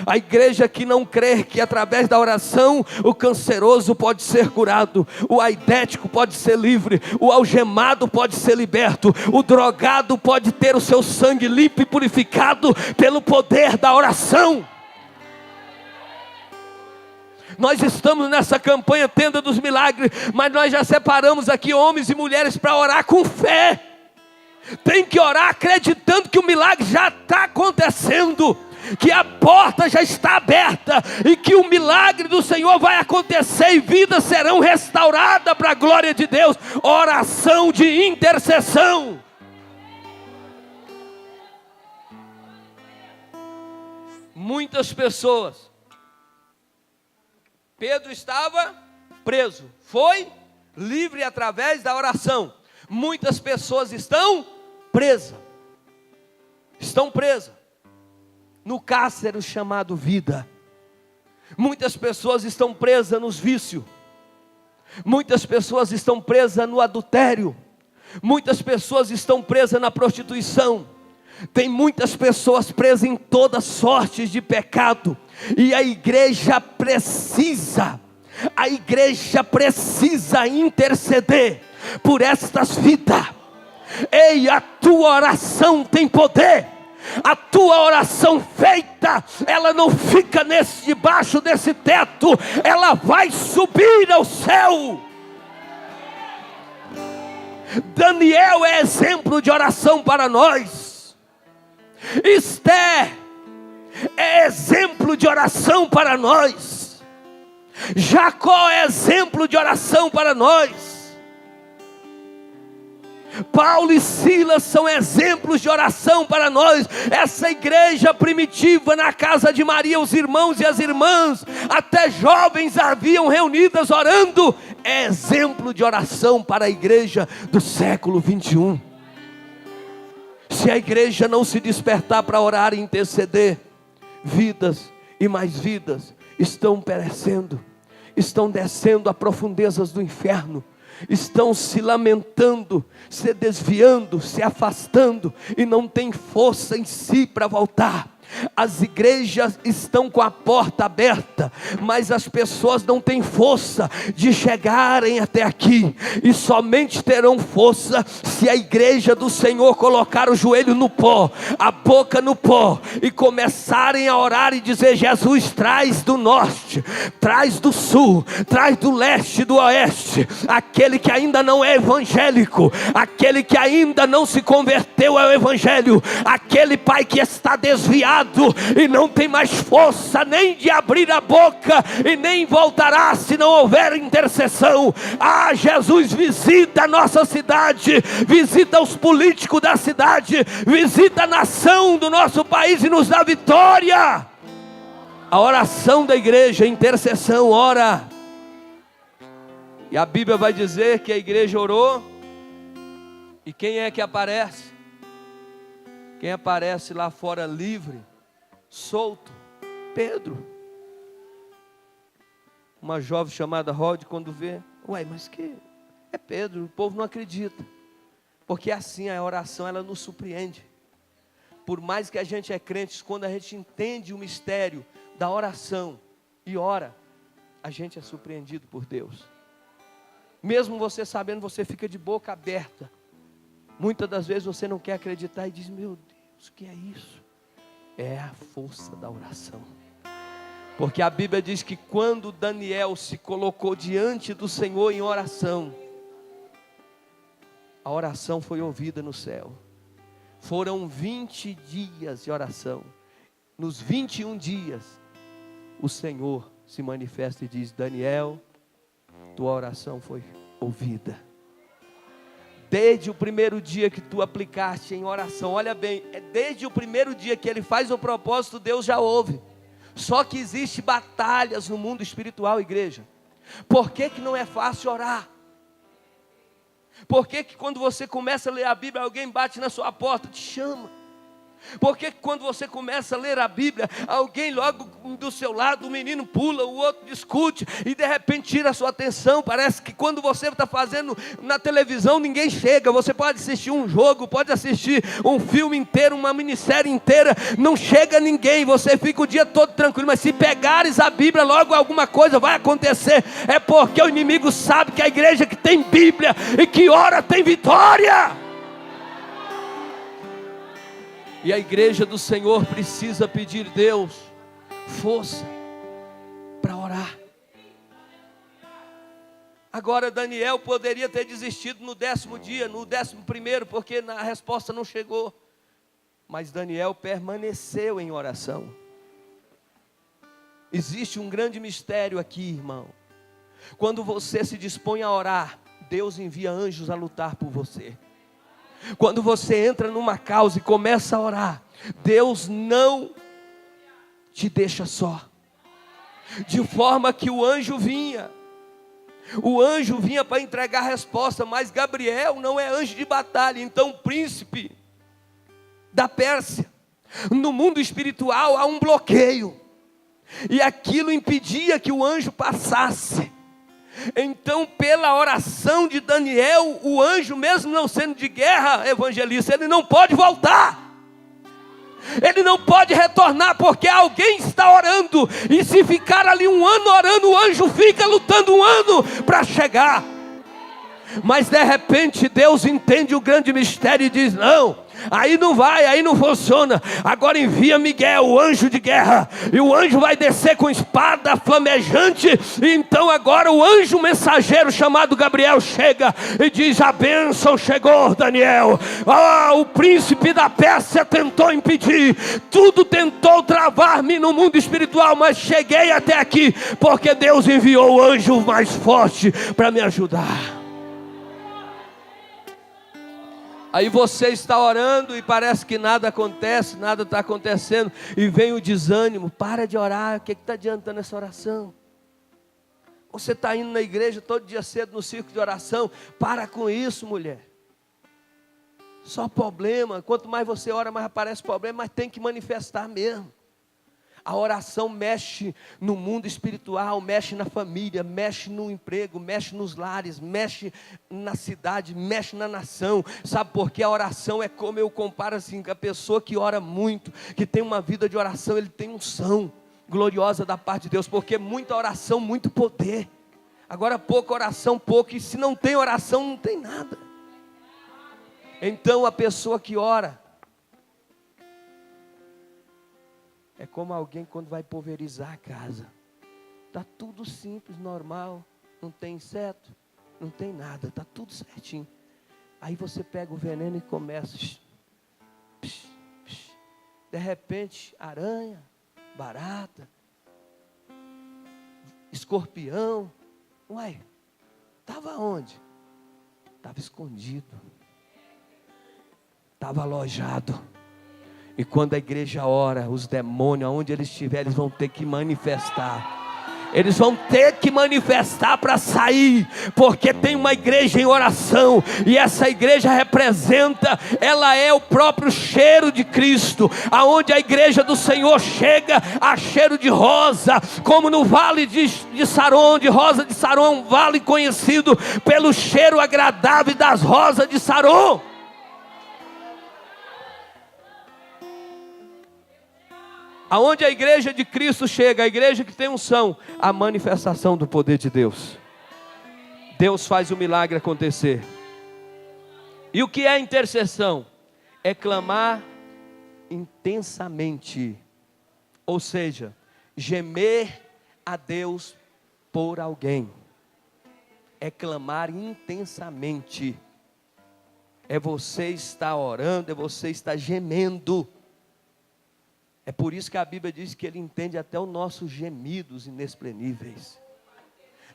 A igreja que não crê que através da oração o canceroso pode ser curado, o aidético pode ser livre, o algemado pode ser liberto, o drogado pode ter o seu sangue limpo e purificado pelo poder da oração. Nós estamos nessa campanha Tenda dos Milagres, mas nós já separamos aqui homens e mulheres para orar com fé. Tem que orar acreditando que o milagre já está acontecendo, que a porta já está aberta e que o milagre do Senhor vai acontecer e vidas serão restauradas para a glória de Deus. Oração de intercessão. Muitas pessoas. Pedro estava preso, foi livre através da oração. Muitas pessoas estão presas no cárcere chamado vida. Muitas pessoas estão presas nos vícios, muitas pessoas estão presas no adultério, muitas pessoas estão presas na prostituição. Tem muitas pessoas presas em toda sorte de pecado. E a igreja precisa interceder por estas vidas. Ei, a tua oração tem poder. A tua oração feita, ela não fica debaixo desse teto, ela vai subir ao céu. Daniel é exemplo de oração para nós. Esther é exemplo de oração para nós. Jacó é exemplo de oração para nós. Paulo e Silas são exemplos de oração para nós. Essa igreja primitiva na casa de Maria, os irmãos e as irmãs, até jovens haviam reunidas orando. É exemplo de oração para a igreja do século 21. Se a igreja não se despertar para orar e interceder, vidas e mais vidas estão perecendo, estão descendo a profundezas do inferno, estão se lamentando, se desviando, se afastando e não tem força em si para voltar. As igrejas estão com a porta aberta, mas as pessoas não têm força de chegarem até aqui, e somente terão força se a igreja do Senhor colocar o joelho no pó, a boca no pó, e começarem a orar e dizer: Jesus, traz do norte, traz do sul, traz do leste, do oeste, aquele que ainda não é evangélico, aquele que ainda não se converteu ao evangelho, aquele pai que está desviado e não tem mais força nem de abrir a boca, e nem voltará se não houver intercessão. Ah, Jesus, visita a nossa cidade, visita os políticos da cidade, visita a nação do nosso país e nos dá vitória. A oração da igreja, a intercessão, ora. E a Bíblia vai dizer que a igreja orou, e quem é que aparece? Quem aparece lá fora livre, solto? Pedro. Uma jovem chamada Rod, quando vê, uai, mas que é Pedro, o povo não acredita, porque assim a oração ela nos surpreende. por mais que a gente é crente, quando a gente entende o mistério da oração e ora, a gente é surpreendido por Deus. Mesmo você sabendo, você fica de boca aberta. Muitas das vezes você não quer acreditar e diz: meu Deus, o que é isso? É a força da oração. Porque a Bíblia diz que quando Daniel se colocou diante do Senhor em oração, a oração foi ouvida no céu. Foram 20 dias de oração. Nos 21 dias, o Senhor se manifesta e diz: Daniel, tua oração foi ouvida. Desde o primeiro dia que tu aplicaste em oração, olha bem, é desde o primeiro dia que ele faz o propósito, Deus já ouve. Só que existe batalhas no mundo espiritual, igreja. Por que que não é fácil orar? Por que que quando você começa a ler a Bíblia, alguém bate na sua porta, te chama? Por que que quando você começa a ler a Bíblia, alguém logo do seu lado, o menino pula, o outro discute, e de repente tira a sua atenção? Parece que quando você está fazendo na televisão, ninguém chega. Você pode assistir um jogo, pode assistir um filme inteiro, uma minissérie inteira, não chega ninguém, você fica o dia todo tranquilo. Mas se pegares a Bíblia, logo alguma coisa vai acontecer. É porque o inimigo sabe que a igreja que tem Bíblia e que ora tem vitória. E a igreja do Senhor precisa pedir a Deus força para orar. Agora Daniel poderia ter desistido no 10º dia, no 11º, porque a resposta não chegou. Mas Daniel permaneceu em oração. Existe um grande mistério aqui, irmão. Quando você se dispõe a orar, Deus envia anjos a lutar por você. Quando você entra numa causa e começa a orar, Deus não te deixa só. De forma que o anjo vinha para entregar a resposta, mas Gabriel não é anjo de batalha. Então o príncipe da Pérsia, no mundo espiritual há um bloqueio, e aquilo impedia que o anjo passasse. Então, pela oração de Daniel, o anjo, mesmo não sendo de guerra, evangelista, ele não pode voltar. Ele não pode retornar, porque alguém está orando. E se ficar ali um ano orando, o anjo fica lutando um ano para chegar. Mas de repente Deus entende o grande mistério e diz: não, aí não vai, aí não funciona. Agora envia Miguel, o anjo de guerra, e o anjo vai descer com espada flamejante. E então agora o anjo mensageiro chamado Gabriel chega e diz: a bênção chegou, Daniel. O príncipe da Pérsia tentou impedir, tudo tentou travar-me no mundo espiritual, mas cheguei até aqui, porque Deus enviou o anjo mais forte para me ajudar. Aí você está orando e parece que nada acontece, nada está acontecendo, e vem o desânimo. Para de orar, o que está adiantando essa oração? Você está indo na igreja todo dia cedo no círculo de oração. Para com isso, mulher. Só problema. Quanto mais você ora, mais aparece problema, mas tem que manifestar mesmo. A oração mexe no mundo espiritual, mexe na família, mexe no emprego, mexe nos lares, mexe na cidade, mexe na nação. Sabe por quê? A oração é como eu comparo assim, a pessoa que ora muito, que tem uma vida de oração, ele tem unção gloriosa da parte de Deus, porque muita oração, muito poder. Agora pouca oração, pouco, e se não tem oração, não tem nada. Então a pessoa que ora, é como alguém quando vai pulverizar a casa. Está tudo simples, normal. Não tem inseto, não tem nada, está tudo certinho. Aí você pega o veneno e começa. De repente, aranha, barata, escorpião. Uai, estava onde? Estava escondido. Estava alojado. E quando a igreja ora, os demônios, aonde eles estiverem, eles vão ter que manifestar. Eles vão ter que manifestar para sair, porque tem uma igreja em oração, e essa igreja representa, ela é o próprio cheiro de Cristo. Aonde a igreja do Senhor chega, há cheiro de rosa, como no vale de Saron, de rosa de Saron, um vale conhecido pelo cheiro agradável das rosas de Saron. Aonde a igreja de Cristo chega, a igreja que tem unção, a manifestação do poder de Deus. Deus faz o milagre acontecer. E o que é intercessão? É clamar intensamente, ou seja, gemer a Deus por alguém. É clamar intensamente. É você estar orando, é você estar gemendo. É por isso que a Bíblia diz que Ele entende até os nossos gemidos inexprimíveis.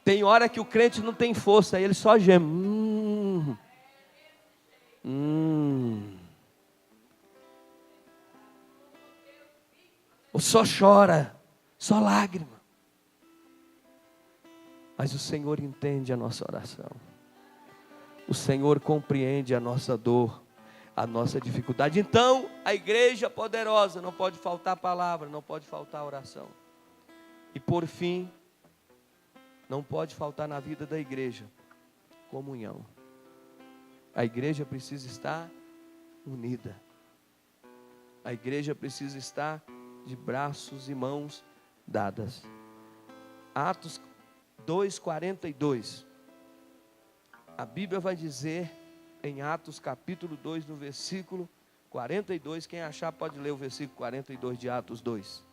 Tem hora que o crente não tem força, aí ele só geme. Ou só chora, só lágrima. Mas o Senhor entende a nossa oração. O Senhor compreende a nossa dor, a nossa dificuldade. Então, a igreja poderosa, não pode faltar palavra, não pode faltar oração. E por fim, não pode faltar na vida da igreja comunhão. A igreja precisa estar unida. A igreja precisa estar de braços e mãos dadas. Atos 2:42. A Bíblia vai dizer em Atos capítulo 2, no versículo 42, quem achar pode ler o versículo 42 de Atos 2.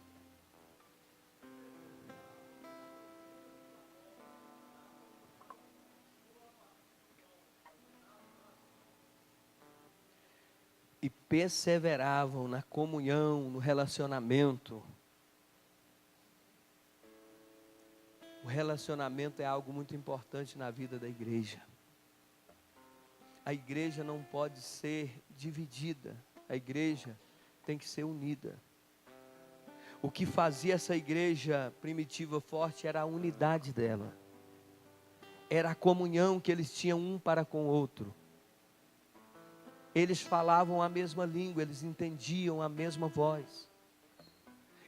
E perseveravam na comunhão, no relacionamento. O relacionamento é algo muito importante na vida da igreja. A igreja não pode ser dividida. A igreja tem que ser unida. O que fazia essa igreja primitiva forte era a unidade dela. Era a comunhão que eles tinham um para com o outro. Eles falavam a mesma língua, eles entendiam a mesma voz.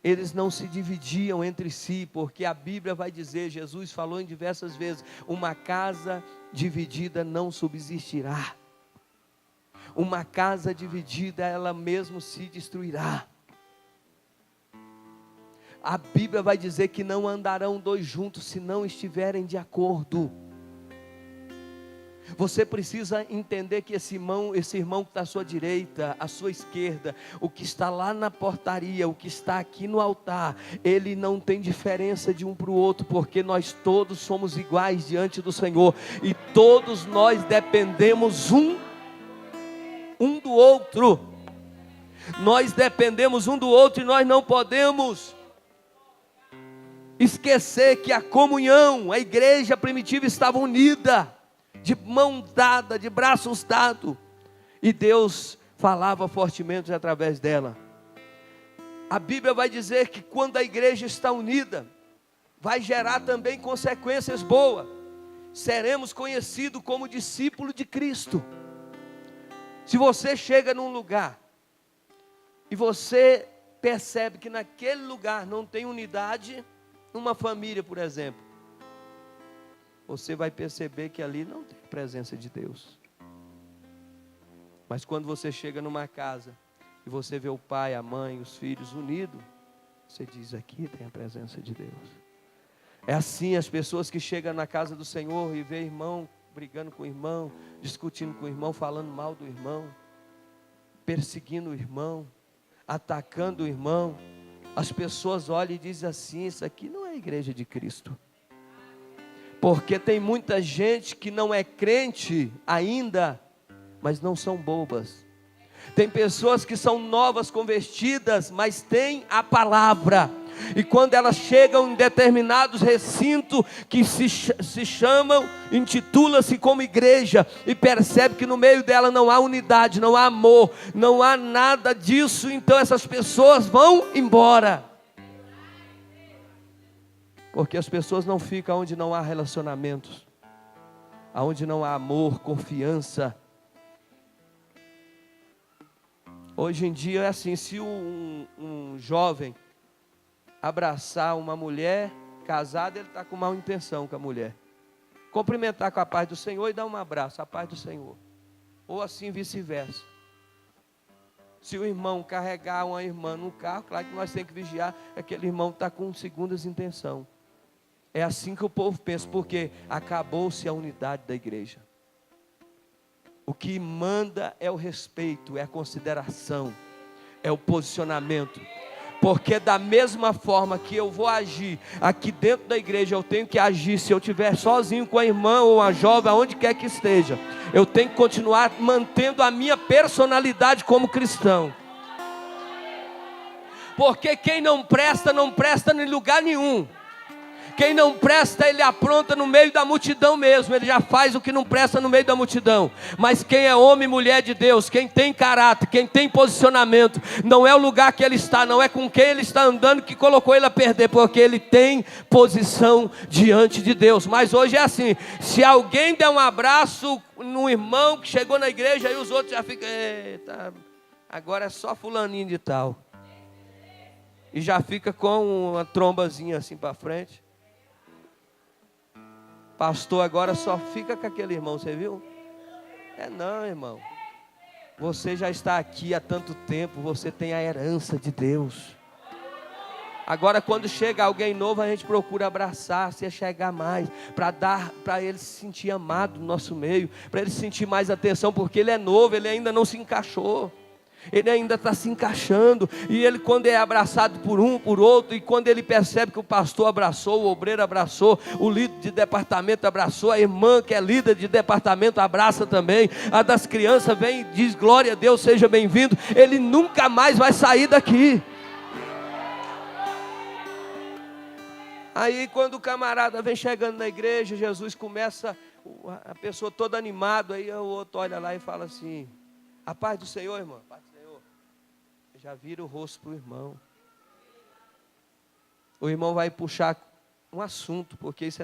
Eles não se dividiam entre si, porque a Bíblia vai dizer, Jesus falou em diversas vezes, uma casa dividida não subsistirá. Uma casa dividida, ela mesmo se destruirá. A Bíblia vai dizer que não andarão dois juntos se não estiverem de acordo. Você precisa entender que esse irmão que está à sua direita, à sua esquerda, o que está lá na portaria, o que está aqui no altar, ele não tem diferença de um para o outro, porque nós todos somos iguais diante do Senhor, e todos nós dependemos um do outro. Nós dependemos um do outro e nós não podemos esquecer que a comunhão, a igreja primitiva estava unida, de mão dada, de braços dados, e Deus falava fortemente através dela. A Bíblia vai dizer que quando a igreja está unida, vai gerar também consequências boas. Seremos conhecidos como discípulos de Cristo. Se você chega num lugar e você percebe que naquele lugar não tem unidade, numa família, por exemplo, você vai perceber que ali não tem presença de Deus. Mas quando você chega numa casa e você vê o pai, a mãe, os filhos unidos, você diz, aqui tem a presença de Deus. É assim as pessoas que chegam na casa do Senhor e vê irmão brigando com o irmão, discutindo com o irmão, falando mal do irmão, perseguindo o irmão, atacando o irmão. As pessoas olham e dizem assim, isso aqui não é a igreja de Cristo. Porque tem muita gente que não é crente ainda, mas não são bobas. Tem pessoas que são novas convertidas, mas têm a palavra. E quando elas chegam em determinados recintos que se chamam, intitula-se como igreja, e percebe que no meio dela não há unidade, não há amor, não há nada disso, então essas pessoas vão embora. Porque as pessoas não ficam onde não há relacionamentos, onde não há amor, confiança. Hoje em dia é assim, se um jovem abraçar uma mulher casada, ele está com má intenção com a mulher. Cumprimentar com a paz do Senhor e dar um abraço, a paz do Senhor. Ou assim vice-versa. Se o irmão carregar uma irmã no carro, claro que nós temos que vigiar, aquele irmão está com segundas intenções. É assim que o povo pensa, porque acabou-se a unidade da igreja. O que manda é o respeito, é a consideração, é o posicionamento. Porque da mesma forma que eu vou agir aqui dentro da igreja, eu tenho que agir. Se eu estiver sozinho com a irmã ou a jovem, aonde quer que esteja, eu tenho que continuar mantendo a minha personalidade como cristão. Porque quem não presta, não presta em lugar nenhum. Quem não presta, ele apronta no meio da multidão mesmo. Ele já faz o que não presta no meio da multidão. Mas quem é homem e mulher de Deus, quem tem caráter, quem tem posicionamento, não é o lugar que ele está, não é com quem ele está andando que colocou ele a perder, porque ele tem posição diante de Deus. Mas hoje é assim, se alguém der um abraço no irmão que chegou na igreja, aí os outros já ficam, eita, agora é só fulaninho de tal. E já fica com uma trombazinha assim para frente. Pastor agora só fica com aquele irmão, você viu? Não, irmão. Você já está aqui há tanto tempo, você tem a herança de Deus. Agora quando chega alguém novo, a gente procura abraçar, se chegar mais, para ele se sentir amado no nosso meio, para ele sentir mais atenção, porque ele é novo, ele ainda não se encaixou. Ele ainda está se encaixando, e ele quando é abraçado por um, por outro, e quando ele percebe que o pastor abraçou, o obreiro abraçou, o líder de departamento abraçou, a irmã que é líder de departamento abraça também, a das crianças vem e diz glória a Deus, seja bem-vindo, ele nunca mais vai sair daqui. Aí quando o camarada vem chegando na igreja, Jesus começa, a pessoa toda animada, aí o outro olha lá e fala assim, a paz do Senhor, irmão. A paz do Senhor. Já vira o rosto para o irmão. O irmão vai puxar um assunto, porque isso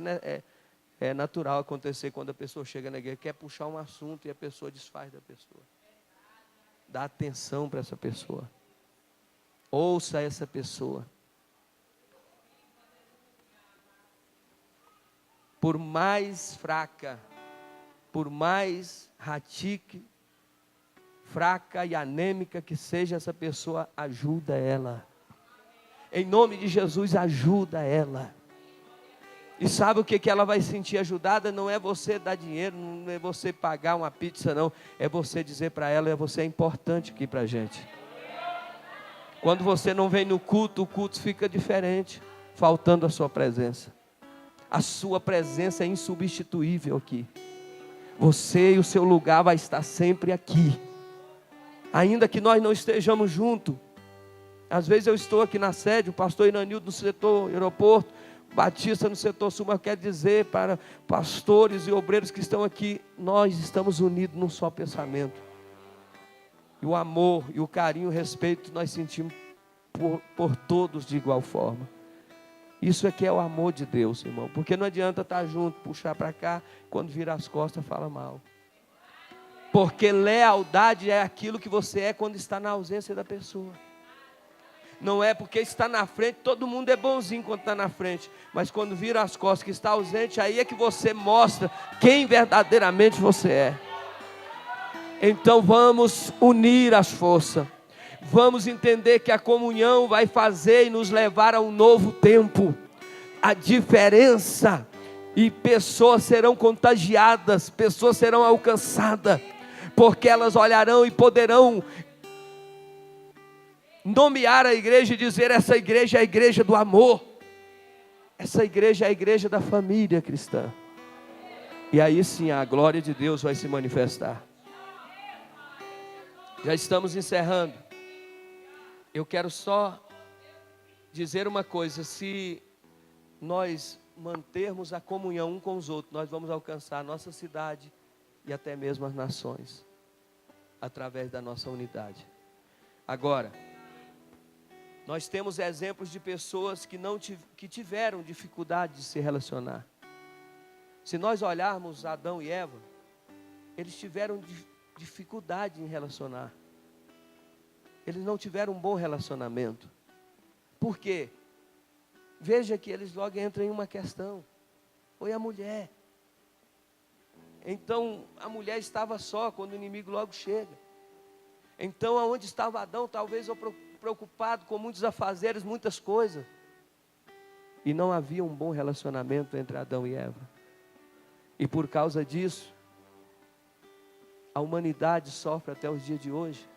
é natural acontecer quando a pessoa chega na igreja, quer puxar um assunto e a pessoa desfaz da pessoa. Dá atenção para essa pessoa. Ouça essa pessoa. Por mais fraca, por mais ratique, fraca e anêmica que seja essa pessoa, ajuda ela. Em nome de Jesus, ajuda ela. E sabe o que ela vai sentir ajudada? Não é você dar dinheiro, não é você pagar uma pizza, não. É você dizer para ela, você é importante aqui para a gente. Quando você não vem no culto, o culto fica diferente, faltando a sua presença. A sua presença é insubstituível aqui. Você e o seu lugar vai estar sempre aqui. Ainda que nós não estejamos juntos. Às vezes eu estou aqui na sede, o pastor Iranildo no setor aeroporto, Batista no setor sul, mas quer dizer para pastores e obreiros que estão aqui, nós estamos unidos num só pensamento. E o amor, e o carinho, o respeito, nós sentimos por todos de igual forma. Isso é que é o amor de Deus, irmão. Porque não adianta estar junto, puxar para cá, quando vira as costas fala mal. Porque lealdade é aquilo que você é quando está na ausência da pessoa. Não é porque está na frente, todo mundo é bonzinho quando está na frente. Mas quando vira as costas que está ausente, aí é que você mostra quem verdadeiramente você é. Então vamos unir as forças. Vamos entender que a comunhão vai fazer e nos levar a um novo tempo. A diferença, e pessoas serão contagiadas, pessoas serão alcançadas, porque elas olharão e poderão nomear a igreja e dizer, essa igreja é a igreja do amor. Essa igreja é a igreja da família cristã. E aí sim a glória de Deus vai se manifestar. Já estamos encerrando. Eu quero só dizer uma coisa, se nós mantermos a comunhão um com os outros, nós vamos alcançar a nossa cidade e até mesmo as nações, através da nossa unidade. Agora, nós temos exemplos de pessoas que tiveram dificuldade de se relacionar. Se nós olharmos Adão e Eva, eles tiveram dificuldade em relacionar. Eles não tiveram um bom relacionamento. Por quê? Veja que eles logo entram em uma questão. Foi a mulher. Então a mulher estava só quando o inimigo logo chega. Então, aonde estava Adão, talvez preocupado com muitos afazeres, muitas coisas. E não havia um bom relacionamento entre Adão e Eva. E por causa disso, a humanidade sofre até os dias de hoje.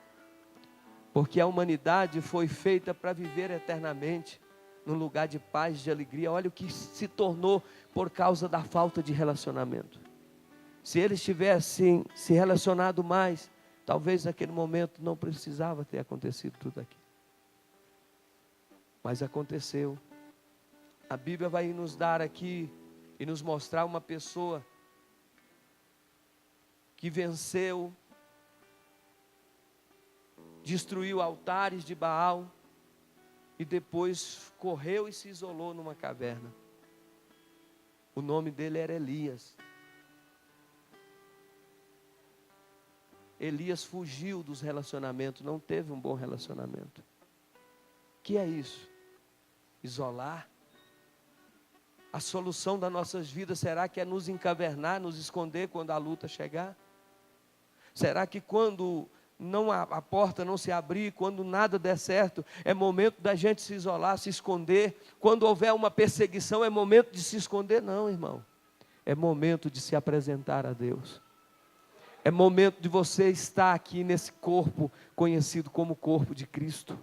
Porque a humanidade foi feita para viver eternamente, num lugar de paz, de alegria. Olha o que se tornou por causa da falta de relacionamento. Se eles tivessem se relacionado mais, talvez naquele momento não precisava ter acontecido tudo aquilo. Mas aconteceu. A Bíblia vai nos dar aqui e nos mostrar uma pessoa que venceu, destruiu altares de Baal e depois correu e se isolou numa caverna. O nome dele era Elias. Elias fugiu dos relacionamentos, não teve um bom relacionamento. O que é isso? Isolar. A solução das nossas vidas, será que é nos encavernar, nos esconder quando a luta chegar? Será que quando a porta não se abrir, quando nada der certo, é momento da gente se isolar, se esconder? Quando houver uma perseguição, é momento de se esconder? Não, irmão. É momento de se apresentar a Deus. É momento de você estar aqui nesse corpo, conhecido como corpo de Cristo.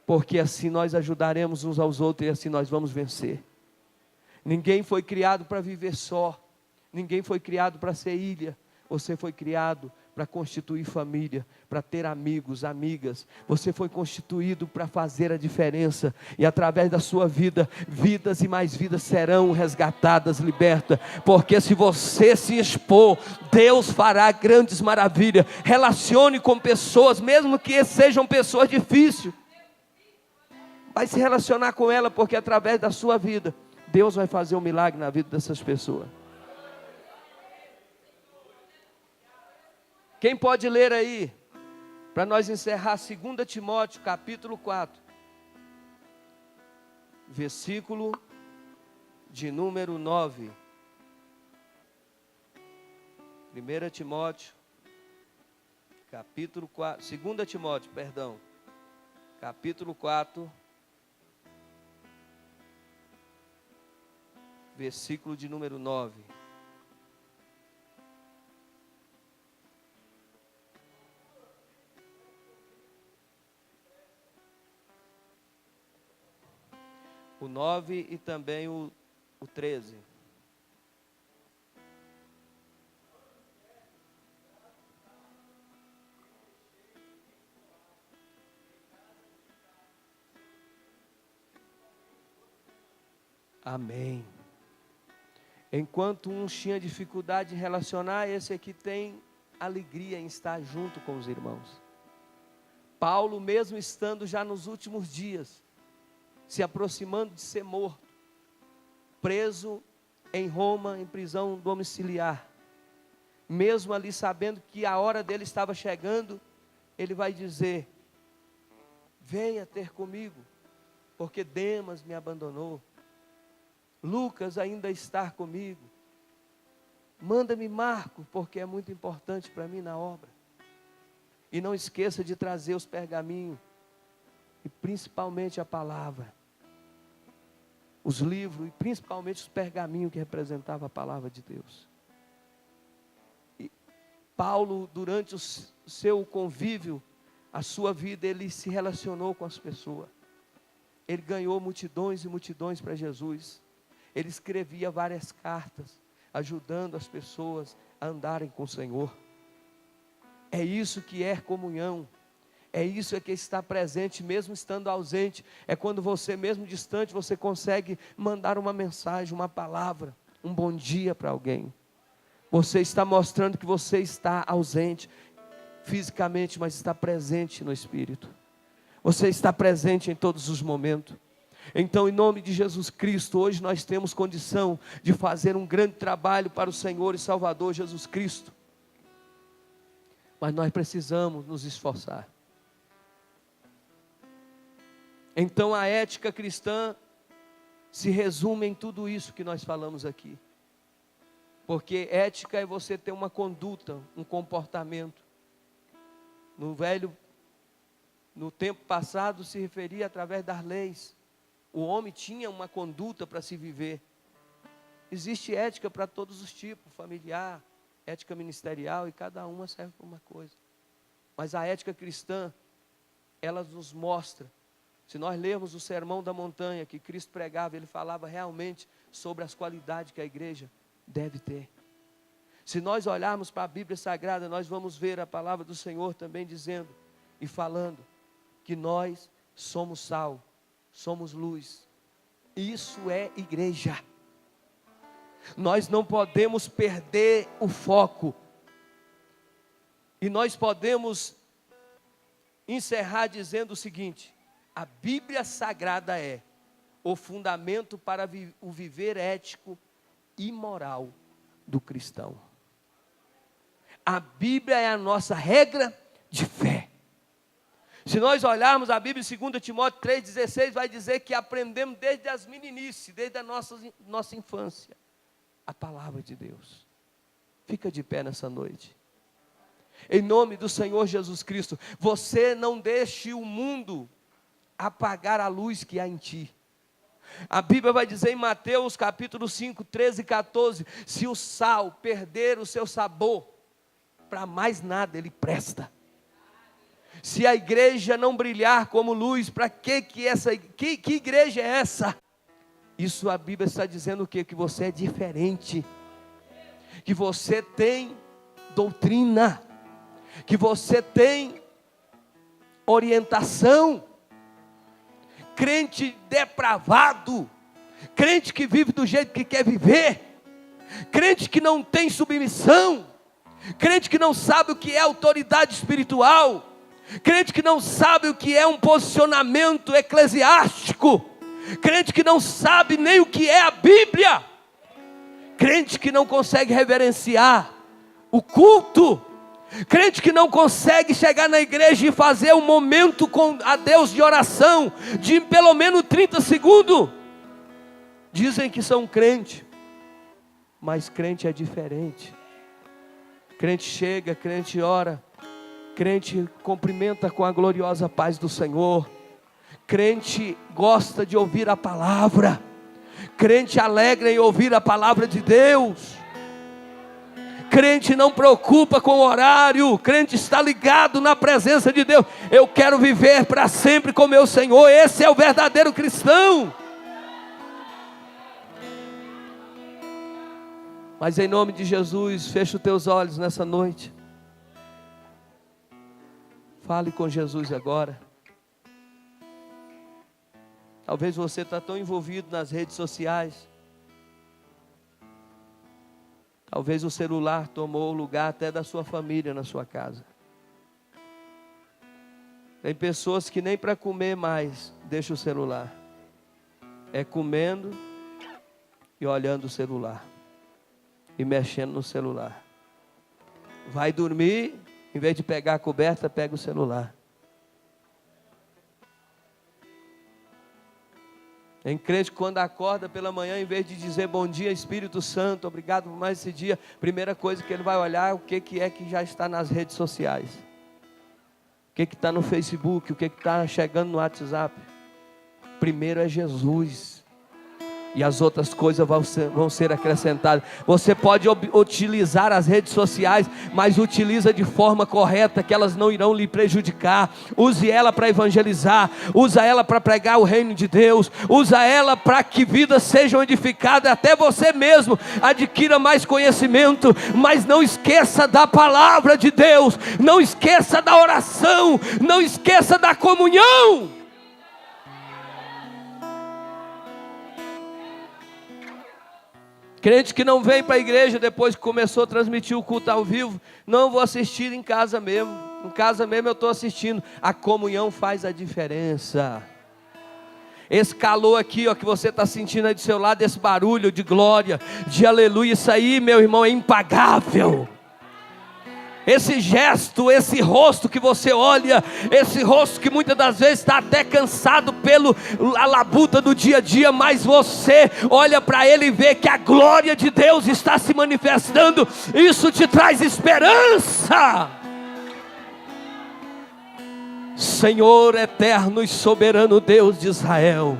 Porque assim nós ajudaremos uns aos outros e assim nós vamos vencer. Ninguém foi criado para viver só. Ninguém foi criado para ser ilha. Você foi criado para constituir família, para ter amigos, amigas. Você foi constituído para fazer a diferença. E através da sua vida, vidas e mais vidas serão resgatadas, libertas. Porque se você se expor, Deus fará grandes maravilhas. Relacione com pessoas, mesmo que sejam pessoas difíceis. Vai se relacionar com ela, porque através da sua vida, Deus vai fazer um milagre na vida dessas pessoas. Quem pode ler aí, para nós encerrar 2 Timóteo, capítulo 4, versículo de número 9. 1 Timóteo, capítulo 4, 2 Timóteo, perdão, capítulo 4, versículo de número 9. O 9 e também o 13. Amém. Enquanto uns tinham dificuldade em relacionar, esse aqui tem alegria em estar junto com os irmãos. Paulo, mesmo estando já nos últimos dias, se aproximando de ser morto, preso em Roma, em prisão domiciliar, mesmo ali sabendo que a hora dele estava chegando, ele vai dizer: venha ter comigo, porque Demas me abandonou, Lucas ainda está comigo, manda-me Marco, porque é muito importante para mim na obra, e não esqueça de trazer os pergaminhos, e principalmente a palavra, os livros, e principalmente os pergaminhos que representavam a palavra de Deus. E Paulo, durante o seu convívio, a sua vida, ele se relacionou com as pessoas, ele ganhou multidões e multidões para Jesus. Ele escrevia várias cartas, ajudando as pessoas a andarem com o Senhor. É isso que é comunhão. É isso que está presente, mesmo estando ausente. É quando você, mesmo distante, você consegue mandar uma mensagem, uma palavra, um bom dia para alguém. Você está mostrando que você está ausente fisicamente, mas está presente no Espírito. Você está presente em todos os momentos. Então, em nome de Jesus Cristo, hoje nós temos condição de fazer um grande trabalho para o Senhor e Salvador Jesus Cristo. Mas nós precisamos nos esforçar. Então, a ética cristã se resume em tudo isso que nós falamos aqui. Porque ética é você ter uma conduta, um comportamento. No tempo passado se referia através das leis. O homem tinha uma conduta para se viver. Existe ética para todos os tipos, familiar, ética ministerial, e cada uma serve para uma coisa. Mas a ética cristã, ela nos mostra, se nós lermos o Sermão da Montanha que Cristo pregava, ele falava realmente sobre as qualidades que a igreja deve ter. Se nós olharmos para a Bíblia Sagrada, nós vamos ver a palavra do Senhor também dizendo e falando que nós somos sal, somos luz. Isso é igreja. Nós não podemos perder o foco. E nós podemos encerrar dizendo o seguinte: a Bíblia Sagrada é o fundamento para o viver ético e moral do cristão. A Bíblia é a nossa regra de fé. Se nós olharmos a Bíblia, 2 Timóteo 3,16, vai dizer que aprendemos desde as meninices, desde a nossa infância, a palavra de Deus. Fica de pé nessa noite. Em nome do Senhor Jesus Cristo, você não deixe o mundo apagar a luz que há em ti. A Bíblia vai dizer em Mateus capítulo 5, 13 e 14, se o sal perder o seu sabor, para mais nada ele presta. Se a igreja não brilhar como luz, para que igreja é essa? Isso a Bíblia está dizendo o quê? Que você é diferente, que você tem doutrina, que você tem orientação. Crente depravado, crente que vive do jeito que quer viver, crente que não tem submissão, crente que não sabe o que é autoridade espiritual, crente que não sabe o que é um posicionamento eclesiástico, crente que não sabe nem o que é a Bíblia, crente que não consegue reverenciar o culto, crente que não consegue chegar na igreja e fazer um momento com a Deus de oração, de pelo menos 30 segundos, dizem que são crente, mas crente é diferente. Crente chega, crente ora, crente cumprimenta com a gloriosa paz do Senhor, crente gosta de ouvir a palavra, crente alegra em ouvir a palavra de Deus, crente não preocupa com o horário, crente está ligado na presença de Deus. Eu quero viver para sempre com meu Senhor. Esse é o verdadeiro cristão. Mas em nome de Jesus, fecha os teus olhos nessa noite. Fale com Jesus agora. Talvez você está tão envolvido nas redes sociais. Talvez o celular tomou o lugar até da sua família na sua casa. Tem pessoas que nem para comer mais deixam o celular. É comendo e olhando o celular. E mexendo no celular. Vai dormir, em vez de pegar a coberta, pega o celular. Tem crente que quando acorda pela manhã, em vez de dizer bom dia Espírito Santo, obrigado por mais esse dia, primeira coisa que ele vai olhar é o que é que já está nas redes sociais. O que está no Facebook, o que está chegando no WhatsApp. Primeiro é Jesus. E as outras coisas vão ser acrescentadas. Você pode utilizar as redes sociais, mas utiliza de forma correta, que elas não irão lhe prejudicar. Use ela para evangelizar, usa ela para pregar o reino de Deus, usa ela para que vidas sejam edificadas, até você mesmo adquira mais conhecimento. Mas não esqueça da palavra de Deus, não esqueça da oração, não esqueça da comunhão. Crente que não vem para a igreja depois que começou a transmitir o culto ao vivo, não vou assistir em casa mesmo. Em casa mesmo eu estou assistindo. A comunhão faz a diferença. Esse calor aqui, ó, que você está sentindo aí do seu lado, esse barulho de glória, de aleluia, isso aí, meu irmão, é impagável. Esse gesto, esse rosto que você olha, esse rosto que muitas das vezes está até cansado pela labuta do dia a dia, mas você olha para ele e vê que a glória de Deus está se manifestando, isso te traz esperança. Senhor eterno e soberano Deus de Israel,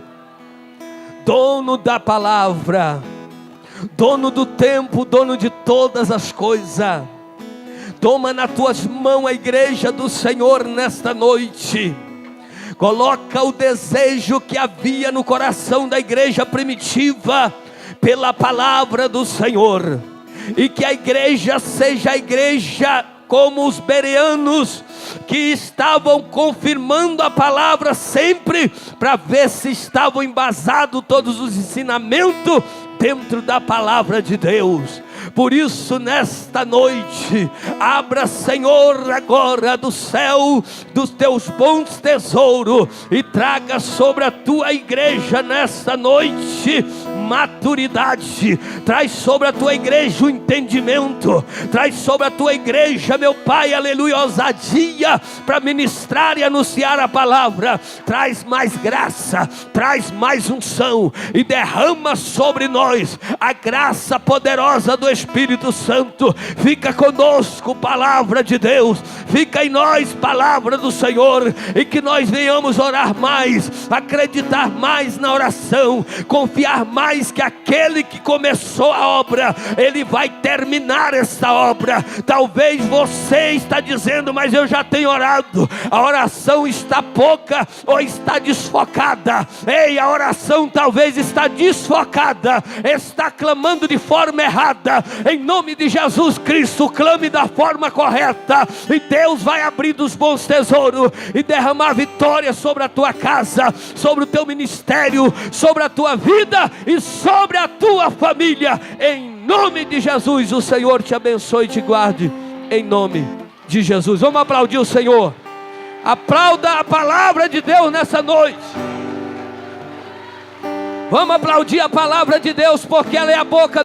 dono da palavra, dono do tempo, dono de todas as coisas, toma nas tuas mãos a igreja do Senhor nesta noite. Coloca o desejo que havia no coração da igreja primitiva pela palavra do Senhor, e que a igreja seja a igreja como os bereanos, que estavam confirmando a palavra sempre, para ver se estavam embasados todos os ensinamentos dentro da palavra de Deus. Por isso nesta noite, abra, Senhor, agora do céu dos teus bons tesouros, e traga sobre a tua igreja nesta noite maturidade. Traz sobre a tua igreja o entendimento, traz sobre a tua igreja, meu Pai, aleluia, ousadia para ministrar e anunciar a palavra. Traz mais graça, traz mais unção, e derrama sobre nós a graça poderosa do Espírito Santo. Fica conosco, palavra de Deus, fica em nós, palavra do Senhor, e que nós venhamos orar mais, acreditar mais na oração, confiar mais que aquele que começou a obra, ele vai terminar essa obra. Talvez você está dizendo: mas eu já tenho orado, a oração está pouca ou está desfocada. Ei, a oração talvez está desfocada, está clamando de forma errada. Em nome de Jesus Cristo, clame da forma correta, e Deus vai abrir dos bons tesouros e derramar vitória sobre a tua casa, sobre o teu ministério, sobre a tua vida e sobre a tua família. Em nome de Jesus, o Senhor te abençoe e te guarde, em nome de Jesus. Vamos aplaudir o Senhor. Aplauda a palavra de Deus nessa noite. Vamos aplaudir a palavra de Deus, porque ela é a boca